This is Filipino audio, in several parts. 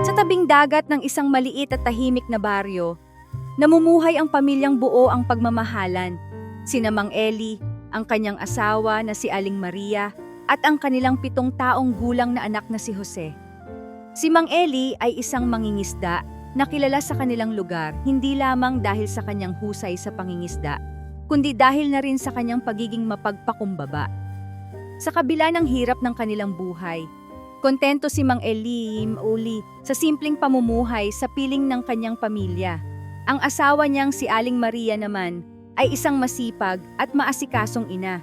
Sa tabing dagat ng isang maliit at tahimik na baryo, namumuhay ang pamilyang buo ang pagmamahalan. Sina Mang Eli, ang kanyang asawa na si Aling Maria, at ang kanilang 7 taong gulang na anak na si Jose. Si Mang Eli ay isang mangingisda na kilala sa kanilang lugar hindi lamang dahil sa kanyang husay sa pangingisda, kundi dahil na rin sa kanyang pagiging mapagpakumbaba. Sa kabila ng hirap ng kanilang buhay, kontento si Mang Eli sa simpleng pamumuhay sa piling ng kanyang pamilya. Ang asawa niyang si Aling Maria naman ay isang masipag at maasikasong ina.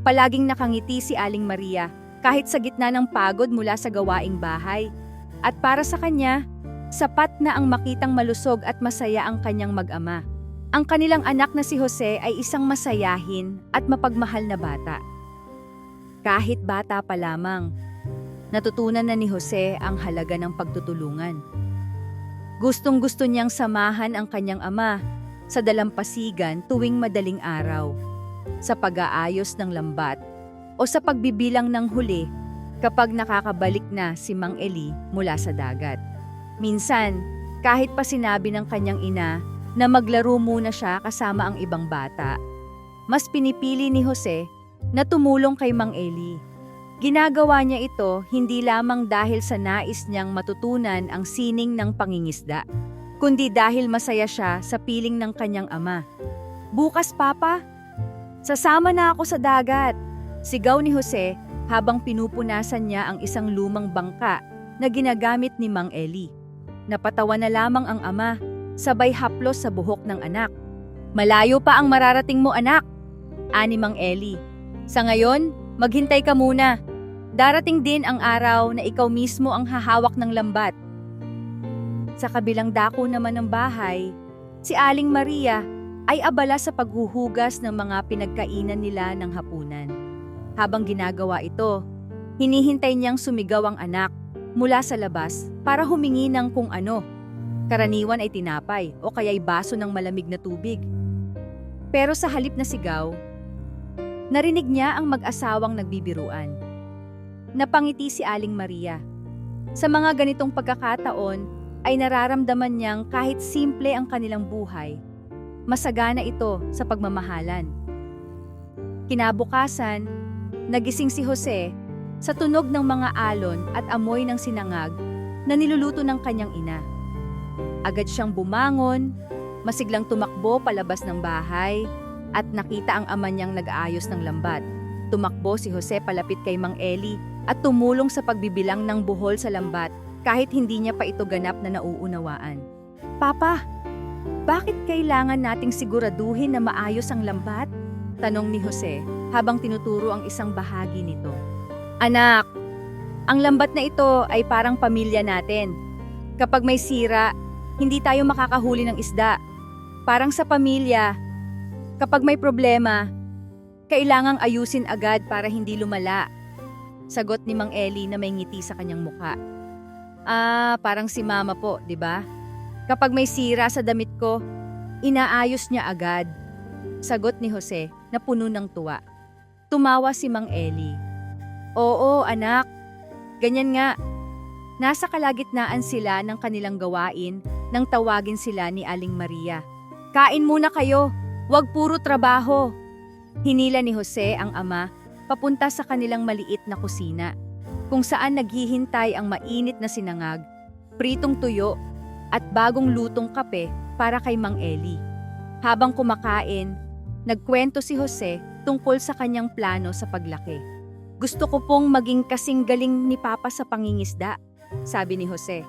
Palaging nakangiti si Aling Maria kahit sa gitna ng pagod mula sa gawaing bahay. At para sa kanya, sapat na ang makitang malusog at masaya ang kanyang mag-ama. Ang kanilang anak na si Jose ay isang masayahin at mapagmahal na bata. Kahit bata pa lamang, natutunan na ni Jose ang halaga ng pagtutulungan. Gustong-gusto niyang samahan ang kanyang ama sa dalampasigan tuwing madaling araw, sa pag-aayos ng lambat o sa pagbibilang ng huli kapag nakakabalik na si Mang Eli mula sa dagat. Minsan, kahit pa sinabi ng kanyang ina na maglaro muna siya kasama ang ibang bata, mas pinipili ni Jose na tumulong kay Mang Eli. Ginagawa niya ito hindi lamang dahil sa nais niyang matutunan ang sining ng pangingisda, kundi dahil masaya siya sa piling ng kanyang ama. "Bukas, Papa, sasama na ako sa dagat," sigaw ni Jose habang pinupunasan niya ang isang lumang bangka na ginagamit ni Mang Eli. Napatawa na lamang ang ama, sabay haplos sa buhok ng anak. "Malayo pa ang mararating mo, anak," ani Mang Eli. "Sa ngayon, maghintay ka muna. Darating din ang araw na ikaw mismo ang hahawak ng lambat." Sa kabilang dako naman ng bahay, si Aling Maria ay abala sa paghuhugas ng mga pinagkainan nila ng hapunan. Habang ginagawa ito, hinihintay niyang sumigaw ang anak mula sa labas para humingi ng kung ano. Karaniwan ay tinapay o kaya'y baso ng malamig na tubig. Pero sa halip na sigaw, narinig niya ang mag-asawang nagbibiruan. Napangiti si Aling Maria. Sa mga ganitong pagkakataon ay nararamdaman niyang kahit simple ang kanilang buhay, masagana ito sa pagmamahalan. Kinabukasan, nagising si Jose sa tunog ng mga alon at amoy ng sinangag na niluluto ng kanyang ina. Agad siyang bumangon, masiglang tumakbo palabas ng bahay at nakita ang ama niyang nag-aayos ng lambat. Tumakbo si Jose palapit kay Mang Eli at tumulong sa pagbibilang ng buhol sa lambat kahit hindi niya pa ito ganap na nauunawaan. "Papa, bakit kailangan nating siguraduhin na maayos ang lambat?" tanong ni Jose habang tinuturo ang isang bahagi nito. "Anak, ang lambat na ito ay parang pamilya natin. Kapag may sira, hindi tayo makakahuli ng isda. Parang sa pamilya, kapag may problema, kailangang ayusin agad para hindi lumala," sagot ni Mang Eli na may ngiti sa kanyang mukha. Parang si Mama po, di ba? Kapag may sira sa damit ko, inaayos niya agad," sagot ni Jose na puno ng tuwa. Tumawa si Mang Eli. "Oo, anak. Ganyan nga. Nasa kalagitnaan sila ng kanilang gawain nang tawagin sila ni Aling Maria. Kain muna kayo, wag puro trabaho." Hinila ni Jose ang ama papunta sa kanilang maliit na kusina, kung saan naghihintay ang mainit na sinangag, pritong tuyo, at bagong lutong kape para kay Mang Eli. Habang kumakain, nagkwento si Jose tungkol sa kanyang plano sa paglaki. "Gusto ko pong maging kasing galing ni Papa sa pangingisda," sabi ni Jose.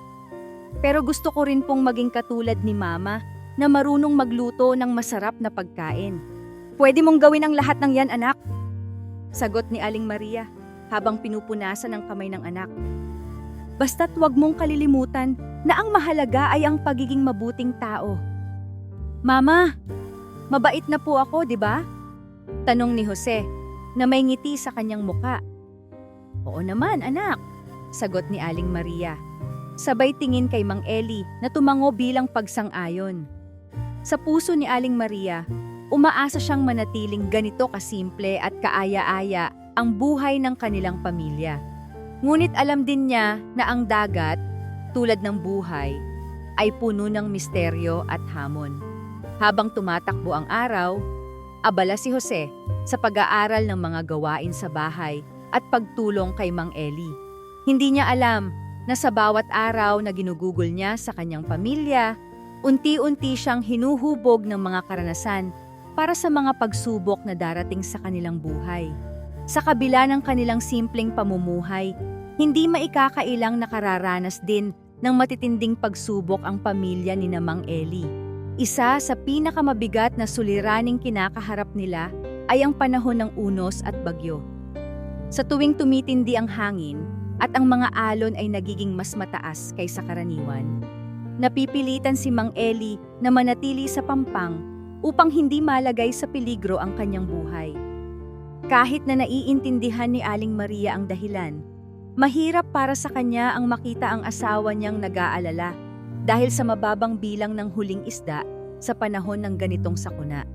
"Pero gusto ko rin pong maging katulad ni Mama na marunong magluto ng masarap na pagkain." "Pwede mong gawin ang lahat ng yan, anak," sagot ni Aling Maria habang pinupunasan ang kamay ng anak. "Basta't wag mong kalilimutan na ang mahalaga ay ang pagiging mabuting tao." "Mama, mabait na po ako, di ba?" tanong ni Jose na may ngiti sa kanyang muka. "Oo naman, anak," sagot ni Aling Maria. Sabay tingin kay Mang Eli na tumango bilang pagsang-ayon. Sa puso ni Aling Maria, umaasa siyang manatiling ganito kasimple at kaaya-aya ang buhay ng kanilang pamilya. Ngunit alam din niya na ang dagat, tulad ng buhay, ay puno ng misteryo at hamon. Habang tumatakbo ang araw, abala si Jose sa pag-aaral ng mga gawain sa bahay at pagtulong kay Mang Eli. Hindi niya alam na sa bawat araw na ginugugol niya sa kanyang pamilya, unti-unti siyang hinuhubog ng mga karanasan para sa mga pagsubok na darating sa kanilang buhay. Sa kabila ng kanilang simpleng pamumuhay, hindi maikakailang nakararanas din ng matitinding pagsubok ang pamilya ni Mang Eli. Isa sa pinakamabigat na suliraning kinakaharap nila ay ang panahon ng unos at bagyo. Sa tuwing tumitindi ang hangin at ang mga alon ay nagiging mas mataas kaysa karaniwan, napipilitan si Mang Eli na manatili sa pampang upang hindi malagay sa peligro ang kanyang buhay. Kahit na naiintindihan ni Aling Maria ang dahilan, mahirap para sa kanya ang makita ang asawa niyang nag-aalala dahil sa mababang bilang ng huling isda sa panahon ng ganitong sakuna.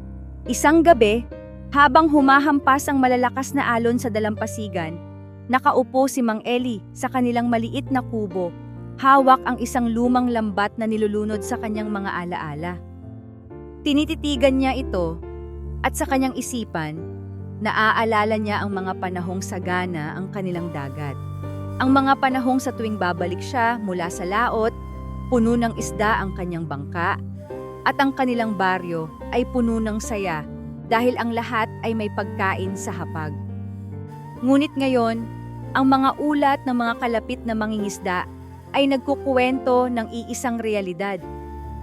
Isang gabi, habang humahampas ang malalakas na alon sa dalampasigan, nakaupo si Mang Eli sa kanilang maliit na kubo, hawak ang isang lumang lambat na nilulunod sa kanyang mga alaala. Tinititigan niya ito at sa kanyang isipan, naaalala niya ang mga panahong sagana ang kanilang dagat. Ang mga panahong sa tuwing babalik siya mula sa laot, puno ng isda ang kanyang bangka, at ang kanilang baryo ay puno ng saya dahil ang lahat ay may pagkain sa hapag. Ngunit ngayon, ang mga ulat ng mga kalapit na mangingisda ay nagkukuwento ng iisang realidad.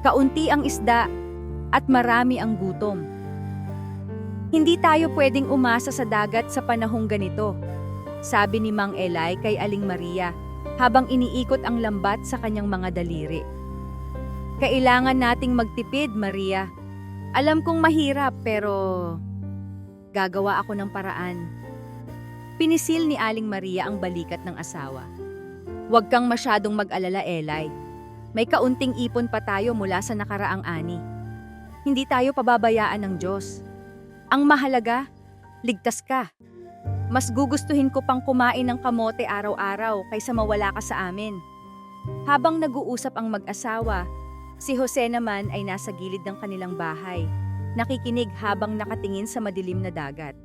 Kaunti ang isda at marami ang gutom. Hindi tayo pwedeng umasa sa dagat sa panahong ganito, sabi ni Mang Eli kay Aling Maria habang iniikot ang lambat sa kanyang mga daliri. Kailangan nating magtipid, Maria. Alam kong mahirap pero gagawa ako ng paraan. Pinisil ni Aling Maria ang balikat ng asawa. Huwag kang masyadong mag-alala, Eli. May kaunting ipon pa tayo mula sa nakaraang ani. Hindi tayo pababayaan ng Diyos. Ang mahalaga, ligtas ka. Mas gugustuhin ko pang kumain ng kamote araw-araw kaysa mawala ka sa amin. Habang nag-uusap ang mag-asawa, si Jose naman ay nasa gilid ng kanilang bahay, nakikinig habang nakatingin sa madilim na dagat.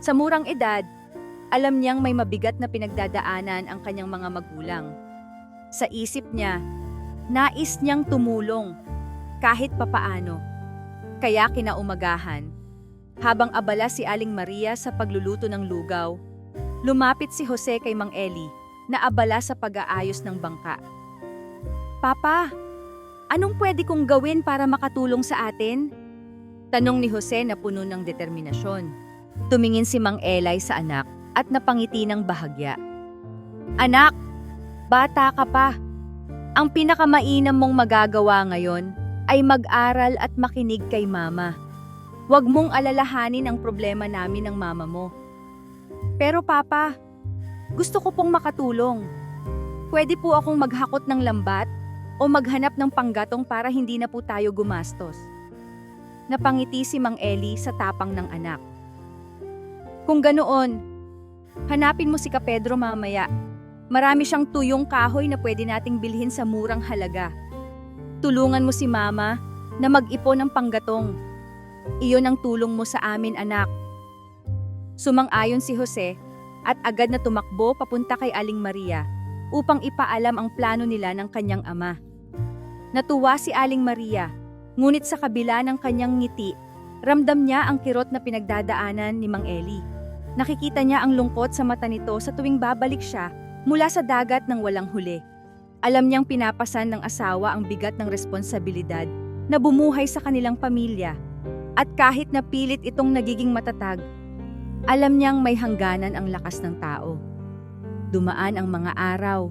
Sa murang edad, alam niyang may mabigat na pinagdadaanan ang kanyang mga magulang. Sa isip niya, nais niyang tumulong kahit papaano. Kaya kinaumagahan, habang abala si Aling Maria sa pagluluto ng lugaw, lumapit si Jose kay Mang Eli na abala sa pag-aayos ng bangka. Papa, anong pwede kong gawin para makatulong sa atin? Tanong ni Jose na puno ng determinasyon. Tumingin si Mang Eli sa anak at napangiti ng bahagya. Anak, bata ka pa. Ang pinakamainam mong magagawa ngayon ay mag-aral at makinig kay Mama. Huwag mong alalahanin ang problema namin ng mama mo. Pero Papa, gusto ko pong makatulong. Pwede po akong maghakot ng lambat o maghanap ng panggatong para hindi na po tayo gumastos. Napangiti si Mang Eli sa tapang ng anak. Kung ganoon, hanapin mo si Ka Pedro mamaya. Marami siyang tuyong kahoy na pwede nating bilhin sa murang halaga. Tulungan mo si Mama na mag-ipon ng panggatong. Iyon ang tulong mo sa amin, anak. Sumang-ayon si Jose at agad na tumakbo papunta kay Aling Maria upang ipaalam ang plano nila ng kanyang ama. Natuwa si Aling Maria, ngunit sa kabila ng kanyang ngiti, ramdam niya ang kirot na pinagdadaanan ni Mang Eli. Nakikita niya ang lungkot sa mata nito sa tuwing babalik siya mula sa dagat ng walang huli. Alam niyang pinapasan ng asawa ang bigat ng responsibilidad na bumuhay sa kanilang pamilya. At kahit na pilit itong nagiging matatag, alam niyang may hangganan ang lakas ng tao. Dumaan ang mga araw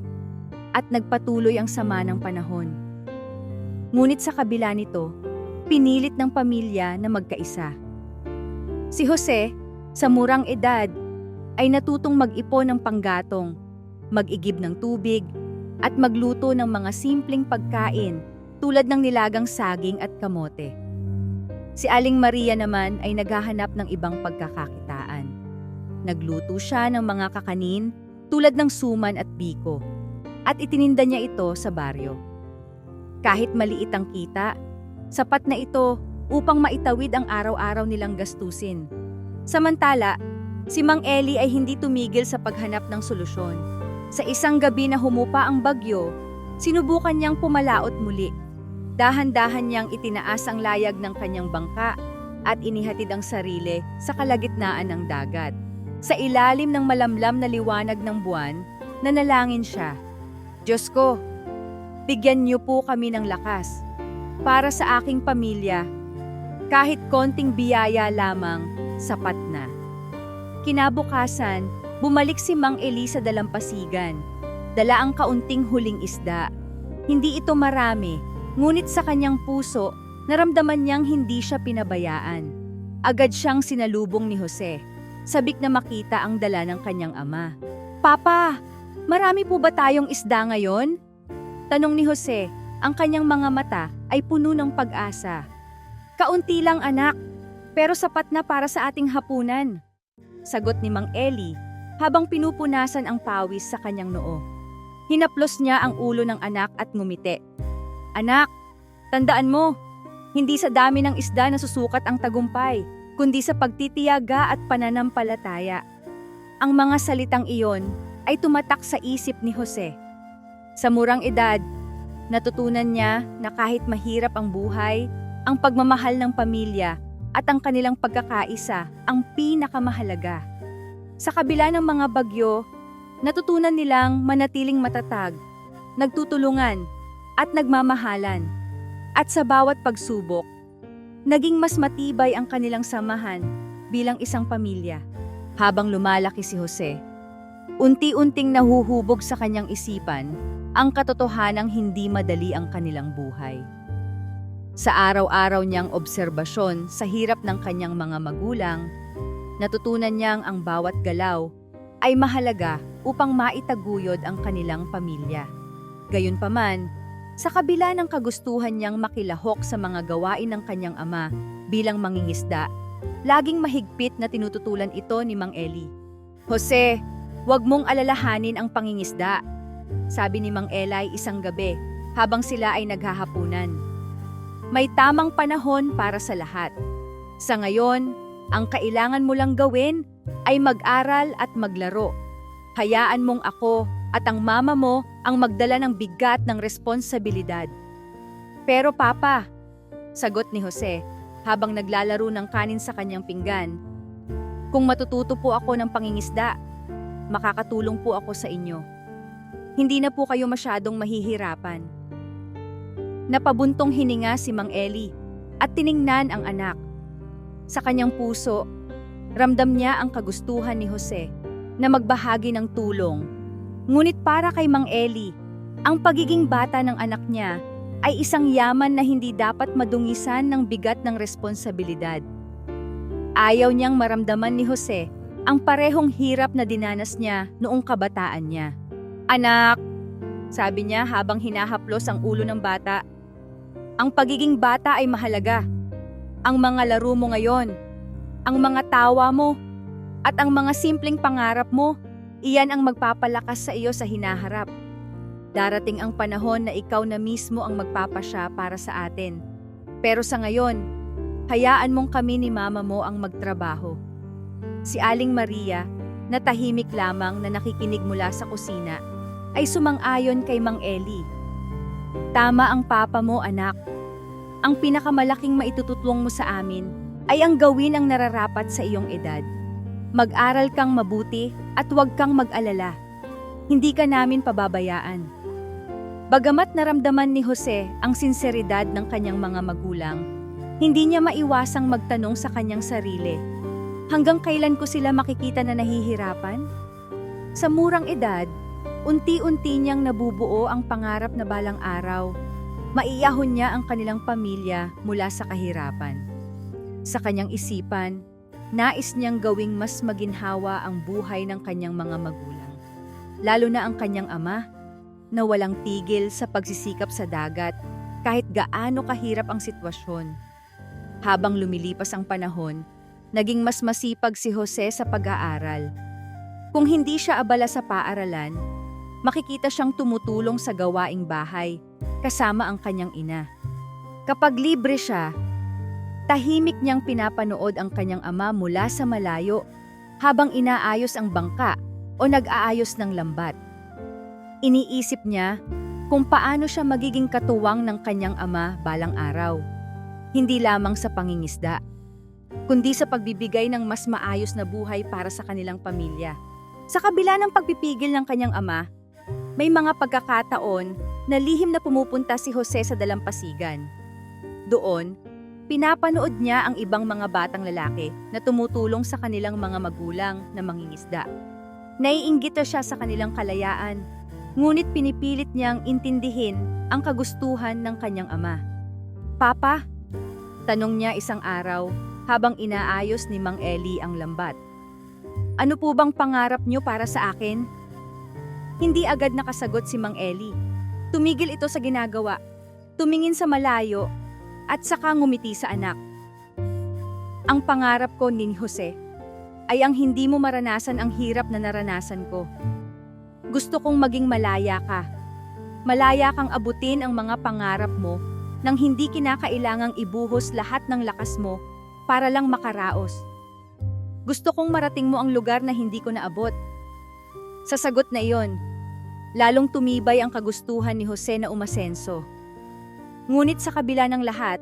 at nagpatuloy ang sama ng panahon. Ngunit sa kabila nito, pinilit ng pamilya na magkaisa. Si Jose, sa murang edad, ay natutong mag-ipon ng panggatong, mag-igib ng tubig, at magluto ng mga simpleng pagkain tulad ng nilagang saging at kamote. Si Aling Maria naman ay naghahanap ng ibang pagkakakitaan. Nagluto siya ng mga kakanin tulad ng suman at biko at itininda niya ito sa baryo. Kahit maliit ang kita, sapat na ito upang maitawid ang araw-araw nilang gastusin. Samantala, si Mang Eli ay hindi tumigil sa paghanap ng solusyon. Sa isang gabi na humupa ang bagyo, sinubukan niyang pumalaot muli. Dahan-dahan niyang itinaas ang layag ng kanyang bangka at inihatid ang sarili sa kalagitnaan ng dagat. Sa ilalim ng malamlam na liwanag ng buwan, nanalangin siya. Diyos ko, bigyan niyo po kami ng lakas para sa aking pamilya. Kahit konting biyaya lamang, sapat na. Kinabukasan, bumalik si Mang Eli sa dalampasigan. Dala ang kaunting huling isda. Hindi ito marami, ngunit sa kanyang puso, naramdaman niyang hindi siya pinabayaan. Agad siyang sinalubong ni Jose. Sabik na makita ang dala ng kanyang ama. Papa, marami po ba tayong isda ngayon? Tanong ni Jose, ang kanyang mga mata ay puno ng pag-asa. Kaunti lang anak, pero sapat na para sa ating hapunan. Sagot ni Mang Eli habang pinupunasan ang pawis sa kanyang noo. Hinaplos niya ang ulo ng anak at ngumiti. Anak, tandaan mo, hindi sa dami ng isda na susukat ang tagumpay, kundi sa pagtitiyaga at pananampalataya. Ang mga salitang iyon ay tumatak sa isip ni Jose. Sa murang edad, natutunan niya na kahit mahirap ang buhay, ang pagmamahal ng pamilya at ang kanilang pagkakaisa ang pinakamahalaga. Sa kabila ng mga bagyo, natutunan nilang manatiling matatag, nagtutulungan at nagmamahalan. At sa bawat pagsubok, naging mas matibay ang kanilang samahan bilang isang pamilya. Habang lumalaki si Jose, unti-unting nahuhubog sa kanyang isipan ang katotohanang hindi madali ang kanilang buhay. Sa araw-araw niyang obserbasyon sa hirap ng kanyang mga magulang, natutunan niyang ang bawat galaw ay mahalaga upang maitaguyod ang kanilang pamilya. Gayunpaman, sa kabila ng kagustuhan niyang makilahok sa mga gawain ng kanyang ama bilang mangingisda, laging mahigpit na tinututulan ito ni Mang Eli. Jose, huwag mong alalahanin ang pangingisda, sabi ni Mang Eli isang gabi habang sila ay naghahapunan. May tamang panahon para sa lahat. Sa ngayon, ang kailangan mo lang gawin ay mag-aral at maglaro. Hayaan mong ako at ang mama mo ang magdala ng bigat ng responsibilidad. Pero Papa, sagot ni Jose habang naglalaro ng kanin sa kanyang pinggan, kung matututo po ako ng pangingisda, makakatulong po ako sa inyo. Hindi na po kayo masyadong mahihirapan. Napabuntong hininga si Mang Eli at tiningnan ang anak. Sa kanyang puso, ramdam niya ang kagustuhan ni Jose na magbahagi ng tulong. Ngunit para kay Mang Eli, ang pagiging bata ng anak niya ay isang yaman na hindi dapat madungisan ng bigat ng responsibilidad. Ayaw niyang maramdaman ni Jose ang parehong hirap na dinanas niya noong kabataan niya. Anak, sabi niya habang hinahaplos ang ulo ng bata, ang pagiging bata ay mahalaga. Ang mga laro mo ngayon, ang mga tawa mo, at ang mga simpleng pangarap mo, iyan ang magpapalakas sa iyo sa hinaharap. Darating ang panahon na ikaw na mismo ang magpapasya para sa atin. Pero sa ngayon, hayaan mong kami ni mama mo ang magtrabaho. Si Aling Maria, na tahimik lamang na nakikinig mula sa kusina, ay sumang-ayon kay Mang Eli. Tama ang papa mo, anak. Ang pinakamalaking maitututuwang mo sa amin ay ang gawin ang nararapat sa iyong edad. Mag-aral kang mabuti at huwag kang mag-alala. Hindi ka namin pababayaan. Bagamat naramdaman ni Jose ang sinseridad ng kanyang mga magulang, hindi niya maiwasang magtanong sa kanyang sarili, hanggang kailan ko sila makikita na nahihirapan? Sa murang edad, unti-unti niyang nabubuo ang pangarap na balang araw, maiahon niya ang kanilang pamilya mula sa kahirapan. Sa kanyang isipan, nais niyang gawing mas maginhawa ang buhay ng kanyang mga magulang. Lalo na ang kanyang ama, na walang tigil sa pagsisikap sa dagat kahit gaano kahirap ang sitwasyon. Habang lumilipas ang panahon, Naging mas masipag si Jose sa pag-aaral. Kung hindi siya abala sa paaralan, makikita siyang tumutulong sa gawaing bahay kasama ang kanyang ina. Kapag libre siya, tahimik niyang pinapanood ang kanyang ama mula sa malayo habang inaayos ang bangka o nag-aayos ng lambat. Iniisip niya kung paano siya magiging katuwang ng kanyang ama balang araw. Hindi lamang sa pangingisda, kundi sa pagbibigay ng mas maayos na buhay para sa kanilang pamilya. Sa kabila ng pagpipigil ng kanyang ama, may mga pagkakataon na lihim na pumupunta si Jose sa dalampasigan. Doon, pinapanood niya ang ibang mga batang lalaki na tumutulong sa kanilang mga magulang na mangingisda. Naiinggit siya sa kanilang kalayaan, ngunit pinipilit niyang intindihin ang kagustuhan ng kanyang ama. "Papa?" tanong niya isang araw habang inaayos ni Mang Eli ang lambat. "Ano po bang pangarap niyo para sa akin?" Hindi agad nakasagot si Mang Eli. Tumigil ito sa ginagawa, tumingin sa malayo, at saka ngumiti sa anak. "Ang pangarap ko, ni Jose, ay ang hindi mo maranasan ang hirap na naranasan ko. Gusto kong maging malaya ka. Malaya kang abutin ang mga pangarap mo nang hindi kinakailangang ibuhos lahat ng lakas mo para lang makaraos. Gusto kong marating mo ang lugar na hindi ko naabot." Sa sagot na iyon, lalong tumibay ang kagustuhan ni Jose na umasenso. Ngunit sa kabila ng lahat,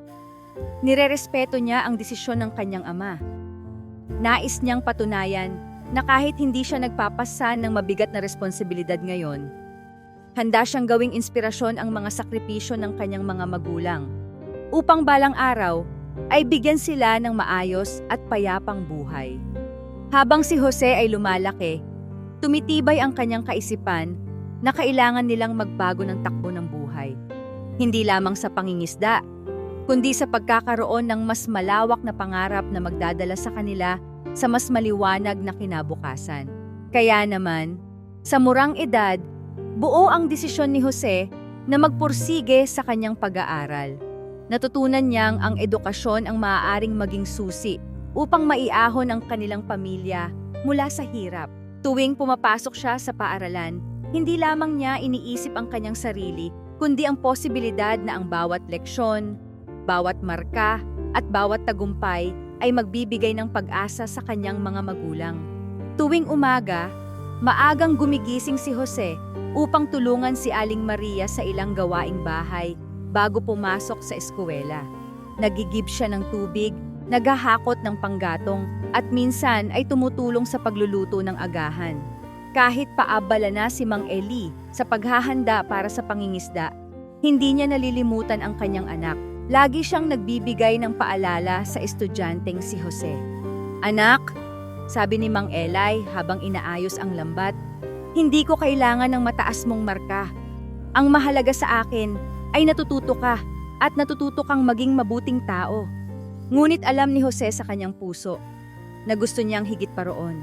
nirerespeto niya ang desisyon ng kanyang ama. Nais niyang patunayan na kahit hindi siya nagpapasan ng mabigat na responsibilidad ngayon, handa siyang gawing inspirasyon ang mga sakripisyo ng kanyang mga magulang, upang balang araw ay bigyan sila ng maayos at payapang buhay. Habang si Jose ay lumalaki, tumitibay ang kanyang kaisipan na kailangan nilang magbago ng takbo ng buhay. Hindi lamang sa pangingisda, kundi sa pagkakaroon ng mas malawak na pangarap na magdadala sa kanila sa mas maliwanag na kinabukasan. Kaya naman, sa murang edad, buo ang desisyon ni Jose na magpursige sa kanyang pag-aaral. Natutunan niyang ang edukasyon ang maaaring maging susi upang maiahon ang kanilang pamilya mula sa hirap. Tuwing pumapasok siya sa paaralan, hindi lamang niya iniisip ang kanyang sarili, kundi ang posibilidad na ang bawat leksyon, bawat marka, at bawat tagumpay ay magbibigay ng pag-asa sa kanyang mga magulang. Tuwing umaga, maagang gumigising si Jose upang tulungan si Aling Maria sa ilang gawaing bahay bago pumasok sa eskwela. Nagigib siya ng tubig, naghahakot ng panggatong, at minsan ay tumutulong sa pagluluto ng agahan. Kahit paabala na si Mang Eli sa paghahanda para sa pangingisda, hindi niya nalilimutan ang kanyang anak. Lagi siyang nagbibigay ng paalala sa estudyanteng si Jose. "Anak," sabi ni Mang Eli habang inaayos ang lambat, "hindi ko kailangan ng mataas mong marka. Ang mahalaga sa akin ay natututo ka at natututo kang maging mabuting tao." Ngunit alam ni Jose sa kanyang puso na gusto niyang higit pa roon.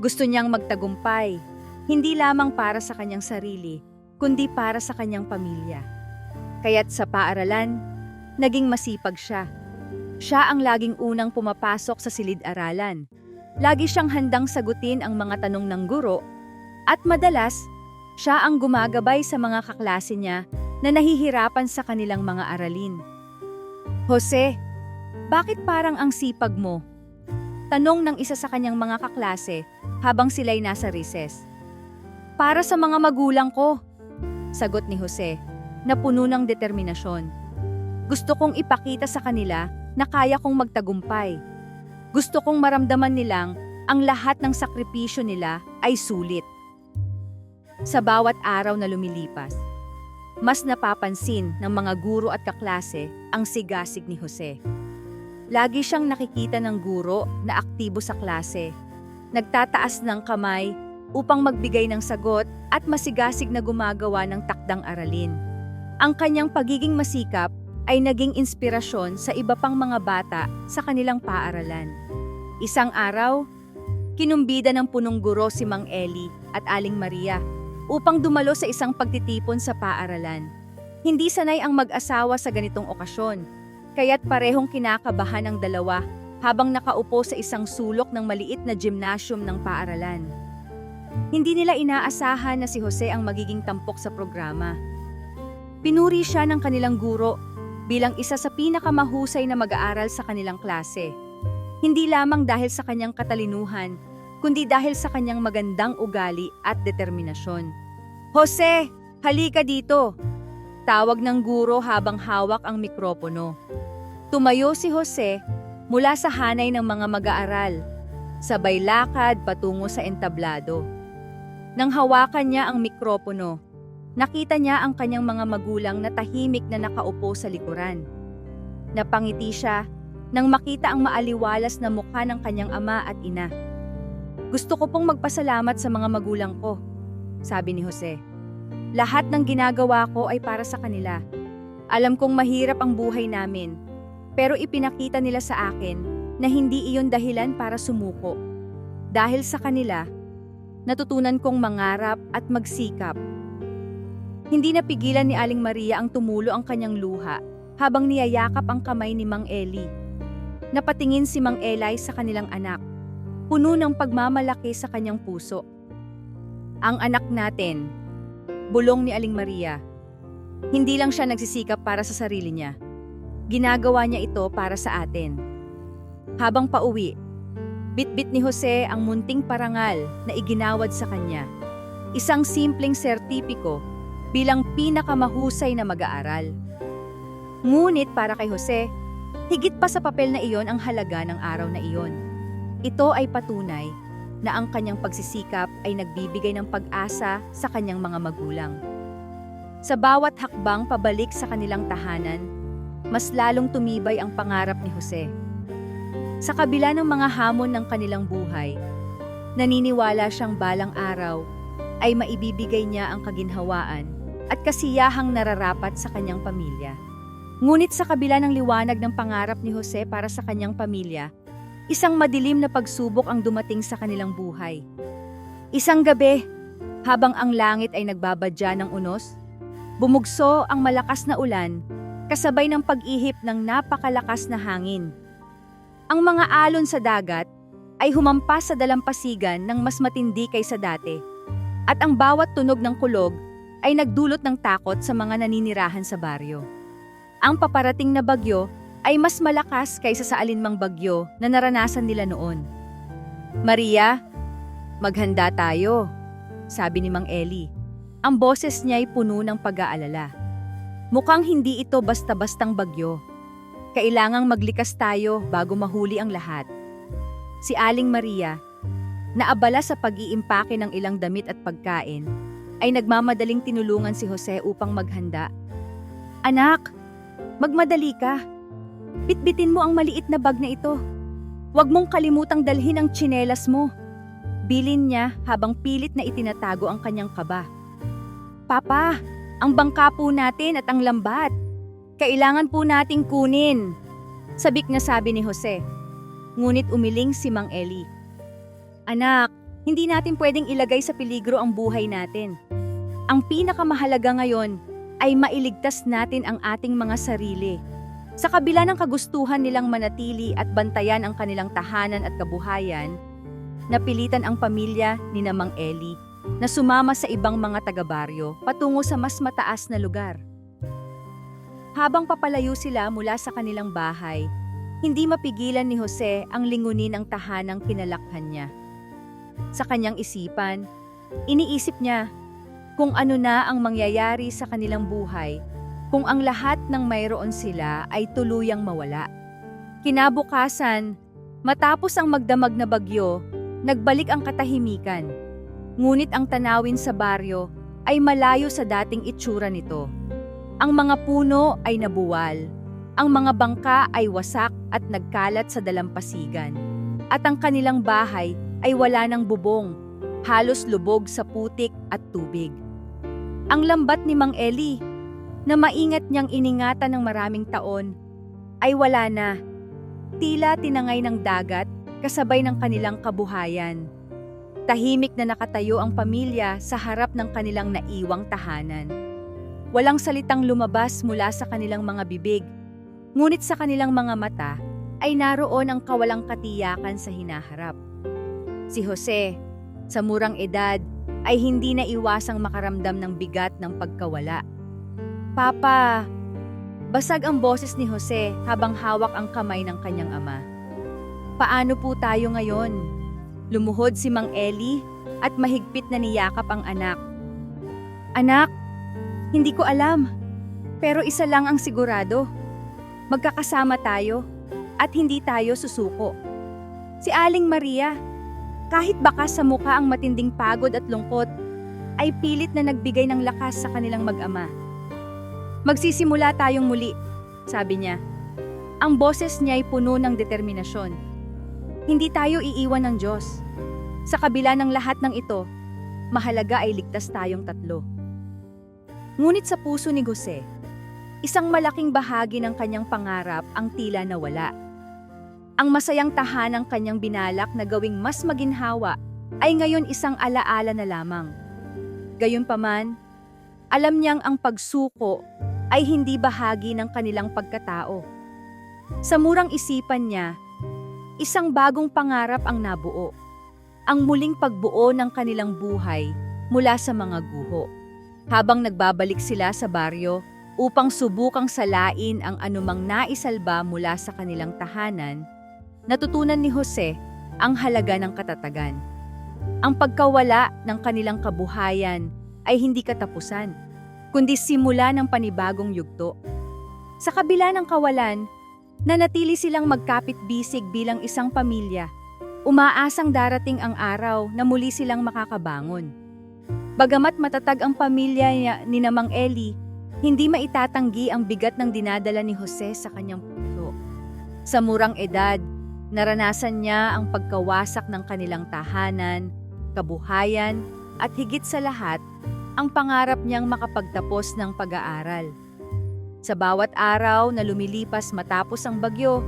Gusto niyang magtagumpay, hindi lamang para sa kanyang sarili, kundi para sa kanyang pamilya. Kaya't sa paaralan, naging masipag siya. Siya ang laging unang pumapasok sa silid-aralan. Lagi siyang handang sagutin ang mga tanong ng guro, at madalas, siya ang gumagabay sa mga kaklase niya na nahihirapan sa kanilang mga aralin. "Jose, bakit parang ang sipag mo?" tanong ng isa sa kanyang mga kaklase habang sila'y nasa recess. "Para sa mga magulang ko," sagot ni Jose, na puno ng determinasyon. "Gusto kong ipakita sa kanila na kaya kong magtagumpay. Gusto kong maramdaman nilang ang lahat ng sakripisyo nila ay sulit." Sa bawat araw na lumilipas, mas napapansin ng mga guro at kaklase ang sigasig ni Jose. Lagi siyang nakikita ng guro na aktibo sa klase, nagtataas ng kamay upang magbigay ng sagot at masigasig na gumagawa ng takdang aralin. Ang kanyang pagiging masikap ay naging inspirasyon sa iba pang mga bata sa kanilang paaralan. Isang araw, kinumbida ng punong guro si Mang Eli at Aling Maria upang dumalo sa isang pagtitipon sa paaralan. Hindi sanay ang mag-asawa sa ganitong okasyon, kaya't parehong kinakabahan ang dalawa habang nakaupo sa isang sulok ng maliit na gymnasium ng paaralan. Hindi nila inaasahan na si Jose ang magiging tampok sa programa. Pinuri siya ng kanilang guro bilang isa sa pinakamahusay na mag-aaral sa kanilang klase. Hindi lamang dahil sa kanyang katalinuhan, kundi dahil sa kanyang magandang ugali at determinasyon. "Jose, halika dito!" Tawag ng guro habang hawak ang mikropono. Tumayo si Jose mula sa hanay ng mga mag-aaral, sabay lakad patungo sa entablado. Nang hawakan niya ang mikropono, nakita niya ang kanyang mga magulang na tahimik na nakaupo sa likuran. Napangiti siya nang makita ang maaliwalas na mukha ng kanyang ama at ina. "Gusto ko pong magpasalamat sa mga magulang ko," sabi ni Jose. "Lahat ng ginagawa ko ay para sa kanila. Alam kong mahirap ang buhay namin, pero ipinakita nila sa akin na hindi iyon dahilan para sumuko. Dahil sa kanila, natutunan kong mangarap at magsikap." Hindi napigilan ni Aling Maria ang tumulo ang kanyang luha habang niyayakap ang kamay ni Mang Eli. Napatingin si Mang Eli sa kanilang anak, puno ng pagmamalaki sa kanyang puso. "Ang anak natin," bulong ni Aling Maria. "Hindi lang siya nagsisikap para sa sarili niya. Ginagawa niya ito para sa atin." Habang pauwi, bitbit ni Jose ang munting parangal na iginawad sa kanya. Isang simpleng sertipiko bilang pinakamahusay na mag-aaral. Ngunit para kay Jose, higit pa sa papel na iyon ang halaga ng araw na iyon. Ito ay patunay na ang kanyang pagsisikap ay nagbibigay ng pag-asa sa kanyang mga magulang. Sa bawat hakbang pabalik sa kanilang tahanan, mas lalong tumibay ang pangarap ni Jose. Sa kabila ng mga hamon ng kanilang buhay, naniniwala siyang balang araw ay maibibigay niya ang kaginhawaan at kasiyahang nararapat sa kanyang pamilya. Ngunit sa kabila ng liwanag ng pangarap ni Jose para sa kanyang pamilya, isang madilim na pagsubok ang dumating sa kanilang buhay. Isang gabi, habang ang langit ay nagbabadya ng unos, bumugso ang malakas na ulan kasabay ng pag-ihip ng napakalakas na hangin. Ang mga alon sa dagat ay humampas sa dalampasigan ng mas matindi kaysa dati, at ang bawat tunog ng kulog ay nagdulot ng takot sa mga naninirahan sa baryo. Ang paparating na bagyo ay mas malakas kaysa sa alinmang bagyo na naranasan nila noon. "Maria, maghanda tayo," sabi ni Mang Eli. Ang boses niya ay puno ng pag-aalala. "Mukhang hindi ito basta-bastang bagyo. Kailangang maglikas tayo bago mahuli ang lahat." Si Aling Maria, naabala sa pag-iimpake ng ilang damit at pagkain, ay nagmamadaling tinulungan si Jose upang maghanda. "Anak, magmadali ka. Bitbitin mo ang maliit na bag na ito. Huwag mong kalimutang dalhin ang tsinelas mo," bilin niya habang pilit na itinatago ang kanyang kaba. "Papa, ang bangka po natin at ang lambat. Kailangan po nating kunin," sabik na sabi ni Jose. Ngunit umiling si Mang Eli. "Anak, hindi natin pwedeng ilagay sa peligro ang buhay natin. Ang pinakamahalaga ngayon ay mailigtas natin ang ating mga sarili." Sa kabila ng kagustuhan nilang manatili at bantayan ang kanilang tahanan at kabuhayan, napilitan ang pamilya ni Mang Eli na sumama sa ibang mga taga-baryo patungo sa mas mataas na lugar. Habang papalayo sila mula sa kanilang bahay, hindi mapigilan ni Jose ang lingunin ang tahanang kinalakhan niya. Sa kanyang isipan, iniisip niya kung ano na ang mangyayari sa kanilang buhay kung ang lahat ng mayroon sila ay tuluyang mawala. Kinabukasan, matapos ang magdamag na bagyo, nagbalik ang katahimikan. Ngunit ang tanawin sa baryo ay malayo sa dating itsura nito. Ang mga puno ay nabuwal, ang mga bangka ay wasak at nagkalat sa dalampasigan, at ang kanilang bahay ay wala ng bubong, halos lubog sa putik at tubig. Ang lambat ni Mang Eli, na maingat niyang iningatan ng maraming taon, ay wala na. Tila tinangay ng dagat kasabay ng kanilang kabuhayan. Tahimik na nakatayo ang pamilya sa harap ng kanilang naiwang tahanan. Walang salitang lumabas mula sa kanilang mga bibig, ngunit sa kanilang mga mata ay naroon ang kawalang katiyakan sa hinaharap. Si Jose, sa murang edad, ay hindi na iwasang makaramdam ng bigat ng pagkawala. Papa, basag ang boses ni Jose habang hawak ang kamay ng kanyang ama. Paano po tayo ngayon? Lumuhod si Mang Eli at mahigpit na niyakap ang anak. Anak, hindi ko alam. Pero isa lang ang sigurado. Magkakasama tayo at hindi tayo susuko. Si Aling Maria, kahit bakas sa mukha ang matinding pagod at lungkot, ay pilit na nagbigay ng lakas sa kanilang mag-ama. Magsisimula tayong muli, sabi niya. Ang boses niya ay puno ng determinasyon. Hindi tayo iiwan ng Diyos. Sa kabila ng lahat ng ito, mahalaga ay ligtas tayong tatlo. Ngunit sa puso ni Jose, isang malaking bahagi ng kanyang pangarap ang tila nawala. Ang masayang tahanang kanyang binalak na gawing mas maginhawa ay ngayon isang alaala na lamang. Gayunpaman, alam niyang ang pagsuko ay hindi bahagi ng kanilang pagkatao. Sa murang isipan niya, isang bagong pangarap ang nabuo. Ang muling pagbuo ng kanilang buhay mula sa mga guho. Habang nagbabalik sila sa baryo upang subukang salain ang anumang naisalba mula sa kanilang tahanan, natutunan ni Jose ang halaga ng katatagan. Ang pagkawala ng kanilang kabuhayan ay hindi katapusan, kundi simula ng panibagong yugto. Sa kabila ng kawalan, nanatili silang magkapit-bisig bilang isang pamilya, umaasang darating ang araw na muli silang makakabangon. Bagamat matatag ang pamilya ni Mang Eli, hindi maitatanggi ang bigat ng dinadala ni Jose sa kanyang puso. Sa murang edad, naranasan niya ang pagkawasak ng kanilang tahanan, kabuhayan, at higit sa lahat, ang pangarap niyang makapagtapos ng pag-aaral. Sa bawat araw na lumilipas matapos ang bagyo,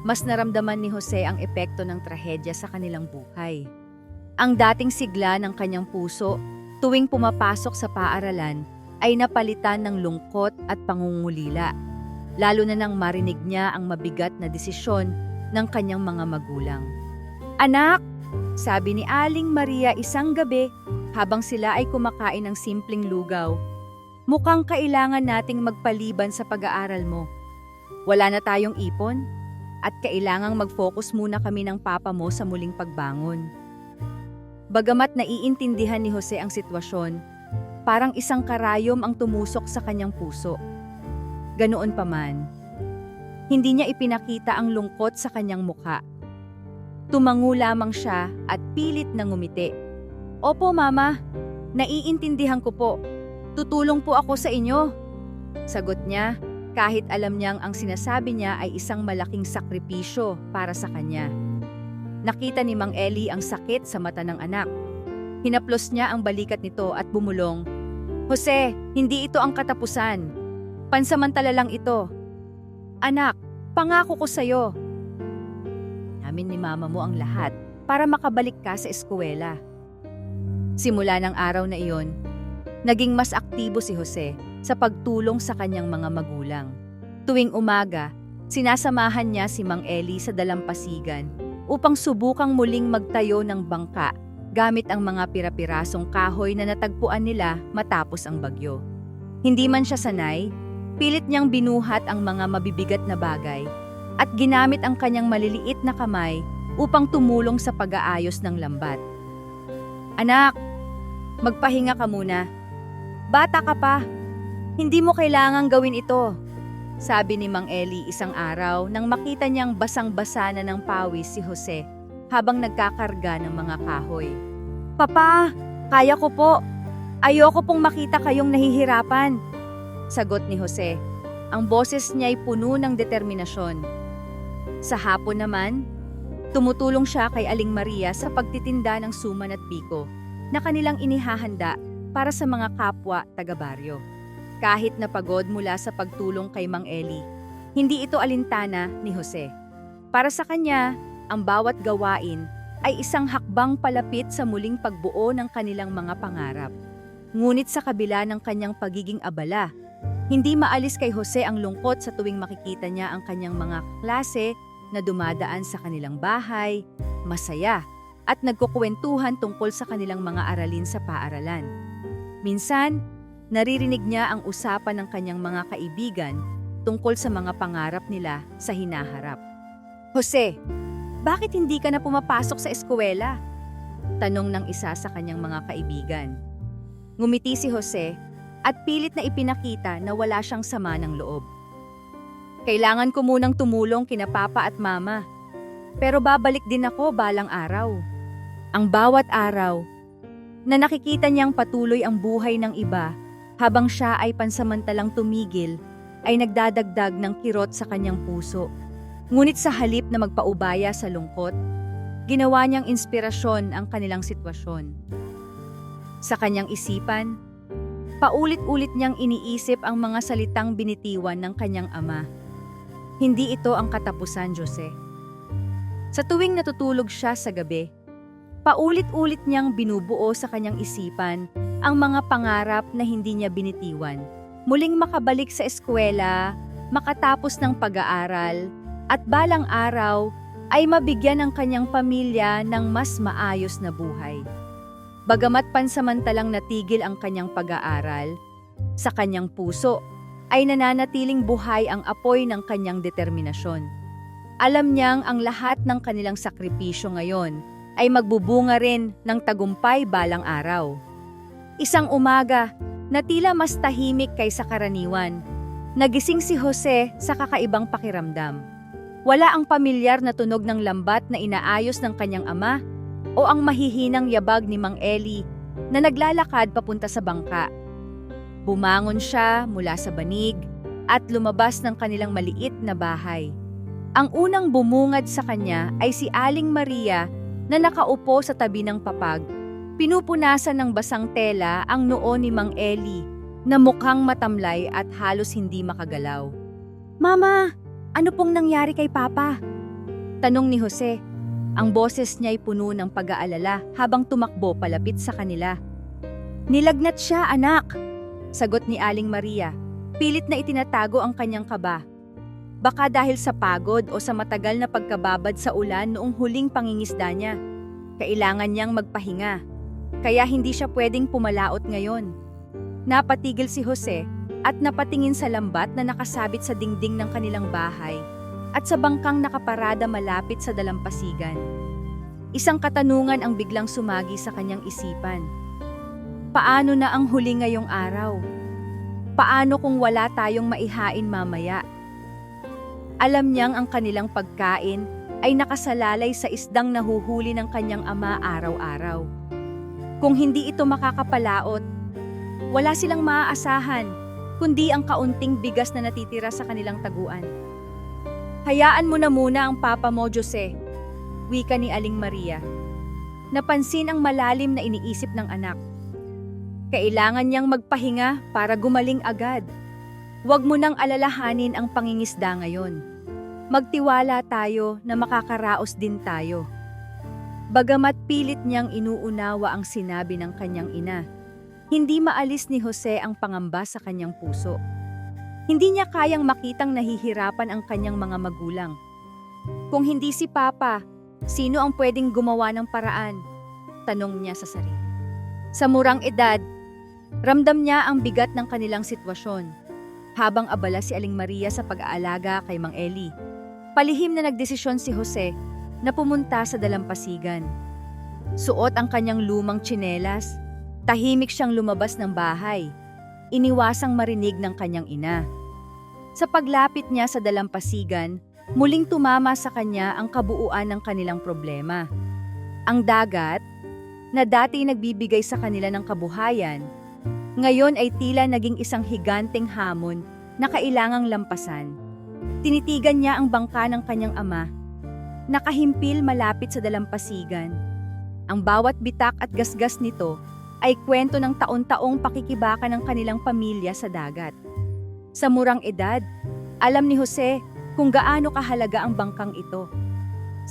mas naramdaman ni Jose ang epekto ng trahedya sa kanilang buhay. Ang dating sigla ng kanyang puso, tuwing pumapasok sa paaralan, ay napalitan ng lungkot at pangungulila, lalo na nang marinig niya ang mabigat na desisyon ng kanyang mga magulang. Anak, sabi ni Aling Maria isang gabi habang sila ay kumakain ng simpleng lugaw, mukhang kailangan nating magpaliban sa pag-aaral mo. Wala na tayong ipon at kailangang mag-focus muna kami ng papa mo sa muling pagbangon. Bagamat naiintindihan ni Jose ang sitwasyon, parang isang karayom ang tumusok sa kanyang puso. Ganoon pa man, hindi niya ipinakita ang lungkot sa kanyang mukha. Tumango lamang siya at pilit na ngumiti. Opo, Mama. Naiintindihan ko po. Tutulong po ako sa inyo. Sagot niya, kahit alam niyang ang sinasabi niya ay isang malaking sakripisyo para sa kanya. Nakita ni Mang Eli ang sakit sa mata ng anak. Hinaplos niya ang balikat nito at bumulong, Jose, hindi ito ang katapusan. Pansamantala lang ito. Anak, pangako ko sa'yo. Namin ni Mama mo ang lahat para makabalik ka sa eskwela. Simula ng araw na iyon, naging mas aktibo si Jose sa pagtulong sa kanyang mga magulang. Tuwing umaga, sinasamahan niya si Mang Eli sa dalampasigan upang subukang muling magtayo ng bangka gamit ang mga pira-pirasong kahoy na natagpuan nila matapos ang bagyo. Hindi man siya sanay, pilit niyang binuhat ang mga mabibigat na bagay at ginamit ang kanyang maliliit na kamay upang tumulong sa pag-aayos ng lambat. Anak, magpahinga ka muna. Bata ka pa. Hindi mo kailangang gawin ito, sabi ni Mang Eli isang araw nang makita niyang basang-basa na ng pawis si Jose habang nagkakarga ng mga kahoy. Papa, kaya ko po. Ayoko pong makita kayong nahihirapan, sagot ni Jose. Ang boses niya ay puno ng determinasyon. Sa hapon naman, tumutulong siya kay Aling Maria sa pagtitinda ng suman at biko na kanilang inihahanda para sa mga kapwa taga-baryo. Kahit napagod mula sa pagtulong kay Mang Eli, hindi ito alintana ni Jose. Para sa kanya, ang bawat gawain ay isang hakbang palapit sa muling pagbuo ng kanilang mga pangarap. Ngunit sa kabila ng kanyang pagiging abala, hindi maalis kay Jose ang lungkot sa tuwing makikita niya ang kanyang mga klase na dumadaan sa kanilang bahay, masaya, at nagkukwentuhan tungkol sa kanilang mga aralin sa paaralan. Minsan, naririnig niya ang usapan ng kanyang mga kaibigan tungkol sa mga pangarap nila sa hinaharap. Jose, bakit hindi ka na pumapasok sa eskwela? Tanong ng isa sa kanyang mga kaibigan. Ngumiti si Jose at pilit na ipinakita na wala siyang sama ng loob. Kailangan ko munang tumulong kina papa at mama. Pero babalik din ako balang araw. Ang bawat araw na nakikita niyang patuloy ang buhay ng iba habang siya ay pansamantalang tumigil ay nagdadagdag ng kirot sa kanyang puso. Ngunit sa halip na magpaubaya sa lungkot, ginawa niyang inspirasyon ang kanilang sitwasyon. Sa kanyang isipan, paulit-ulit niyang iniisip ang mga salitang binitiwan ng kanyang ama. Hindi ito ang katapusan, Jose. Sa tuwing natutulog siya sa gabi, paulit-ulit niyang binubuo sa kanyang isipan ang mga pangarap na hindi niya binitiwan. Muling makabalik sa eskwela, makatapos ng pag-aaral, at balang araw ay mabigyan ang kanyang pamilya ng mas maayos na buhay. Bagamat pansamantalang natigil ang kanyang pag-aaral, sa kanyang puso ay nananatiling buhay ang apoy ng kanyang determinasyon. Alam niyang ang lahat ng kanilang sakripisyo ngayon ay magbubunga rin ng tagumpay balang araw. Isang umaga na tila mas tahimik kaysa karaniwan, nagising si Jose sa kakaibang pakiramdam. Wala ang pamilyar na tunog ng lambat na inaayos ng kanyang ama o ang mahihinang yabag ni Mang Eli na naglalakad papunta sa bangka. Bumangon siya mula sa banig at lumabas ng kanilang maliit na bahay. Ang unang bumungad sa kanya ay si Aling Maria na nakaupo sa tabi ng papag. Pinupunasan ng basang tela ang noo ni Mang Eli na mukhang matamlay at halos hindi makagalaw. "Mama, ano pong nangyari kay Papa?" Tanong ni Jose. Ang boses niya ay puno ng pag-aalala habang tumakbo palapit sa kanila. "Nilagnat siya, anak," sagot ni Aling Maria. Pilit na itinatago ang kanyang kaba. Baka dahil sa pagod o sa matagal na pagkababad sa ulan noong huling pangingisda niya. Kailangan niyang magpahinga, kaya hindi siya pwedeng pumalaot ngayon. Napatigil si Jose at napatingin sa lambat na nakasabit sa dingding ng kanilang bahay at sa bangkang nakaparada malapit sa dalampasigan. Isang katanungan ang biglang sumagi sa kanyang isipan. Paano na ang huli ngayong araw? Paano kung wala tayong maihain mamaya? Alam niyang ang kanilang pagkain ay nakasalalay sa isdang nahuhuli ng kanyang ama araw-araw. Kung hindi ito makakapalaot, wala silang maaasahan, kundi ang kaunting bigas na natitira sa kanilang taguan. "Hayaan mo na muna ang papa mo, Jose," wika ni Aling Maria. Napansin ang malalim na iniisip ng anak. Kailangan niyang magpahinga para gumaling agad. Huwag mo nang alalahanin ang pangingisda ngayon. Magtiwala tayo na makakaraos din tayo. Bagamat pilit niyang inuunawa ang sinabi ng kanyang ina, hindi maalis ni Jose ang pangamba sa kanyang puso. Hindi niya kayang makitang nahihirapan ang kanyang mga magulang. Kung hindi si Papa, sino ang pwedeng gumawa ng paraan? Tanong niya sa sarili. Sa murang edad, ramdam niya ang bigat ng kanilang sitwasyon. Habang abala si Aling Maria sa pag-aalaga kay Mang Eli, palihim na nagdesisyon si Jose na pumunta sa dalampasigan. Suot ang kanyang lumang tsinelas, tahimik siyang lumabas ng bahay. Iniwasang marinig ng kanyang ina. Sa paglapit niya sa dalampasigan, muling tumama sa kanya ang kabuuan ng kanilang problema. Ang dagat, na dati nagbibigay sa kanila ng kabuhayan, ngayon ay tila naging isang higanteng hamon na kailangang lampasan. Tinitigan niya ang bangka ng kanyang ama, nakahimpil malapit sa dalampasigan. Ang bawat bitak at gasgas nito ay kwento ng taon-taong pakikibaka ng kanilang pamilya sa dagat. Sa murang edad, alam ni Jose kung gaano kahalaga ang bangkang ito.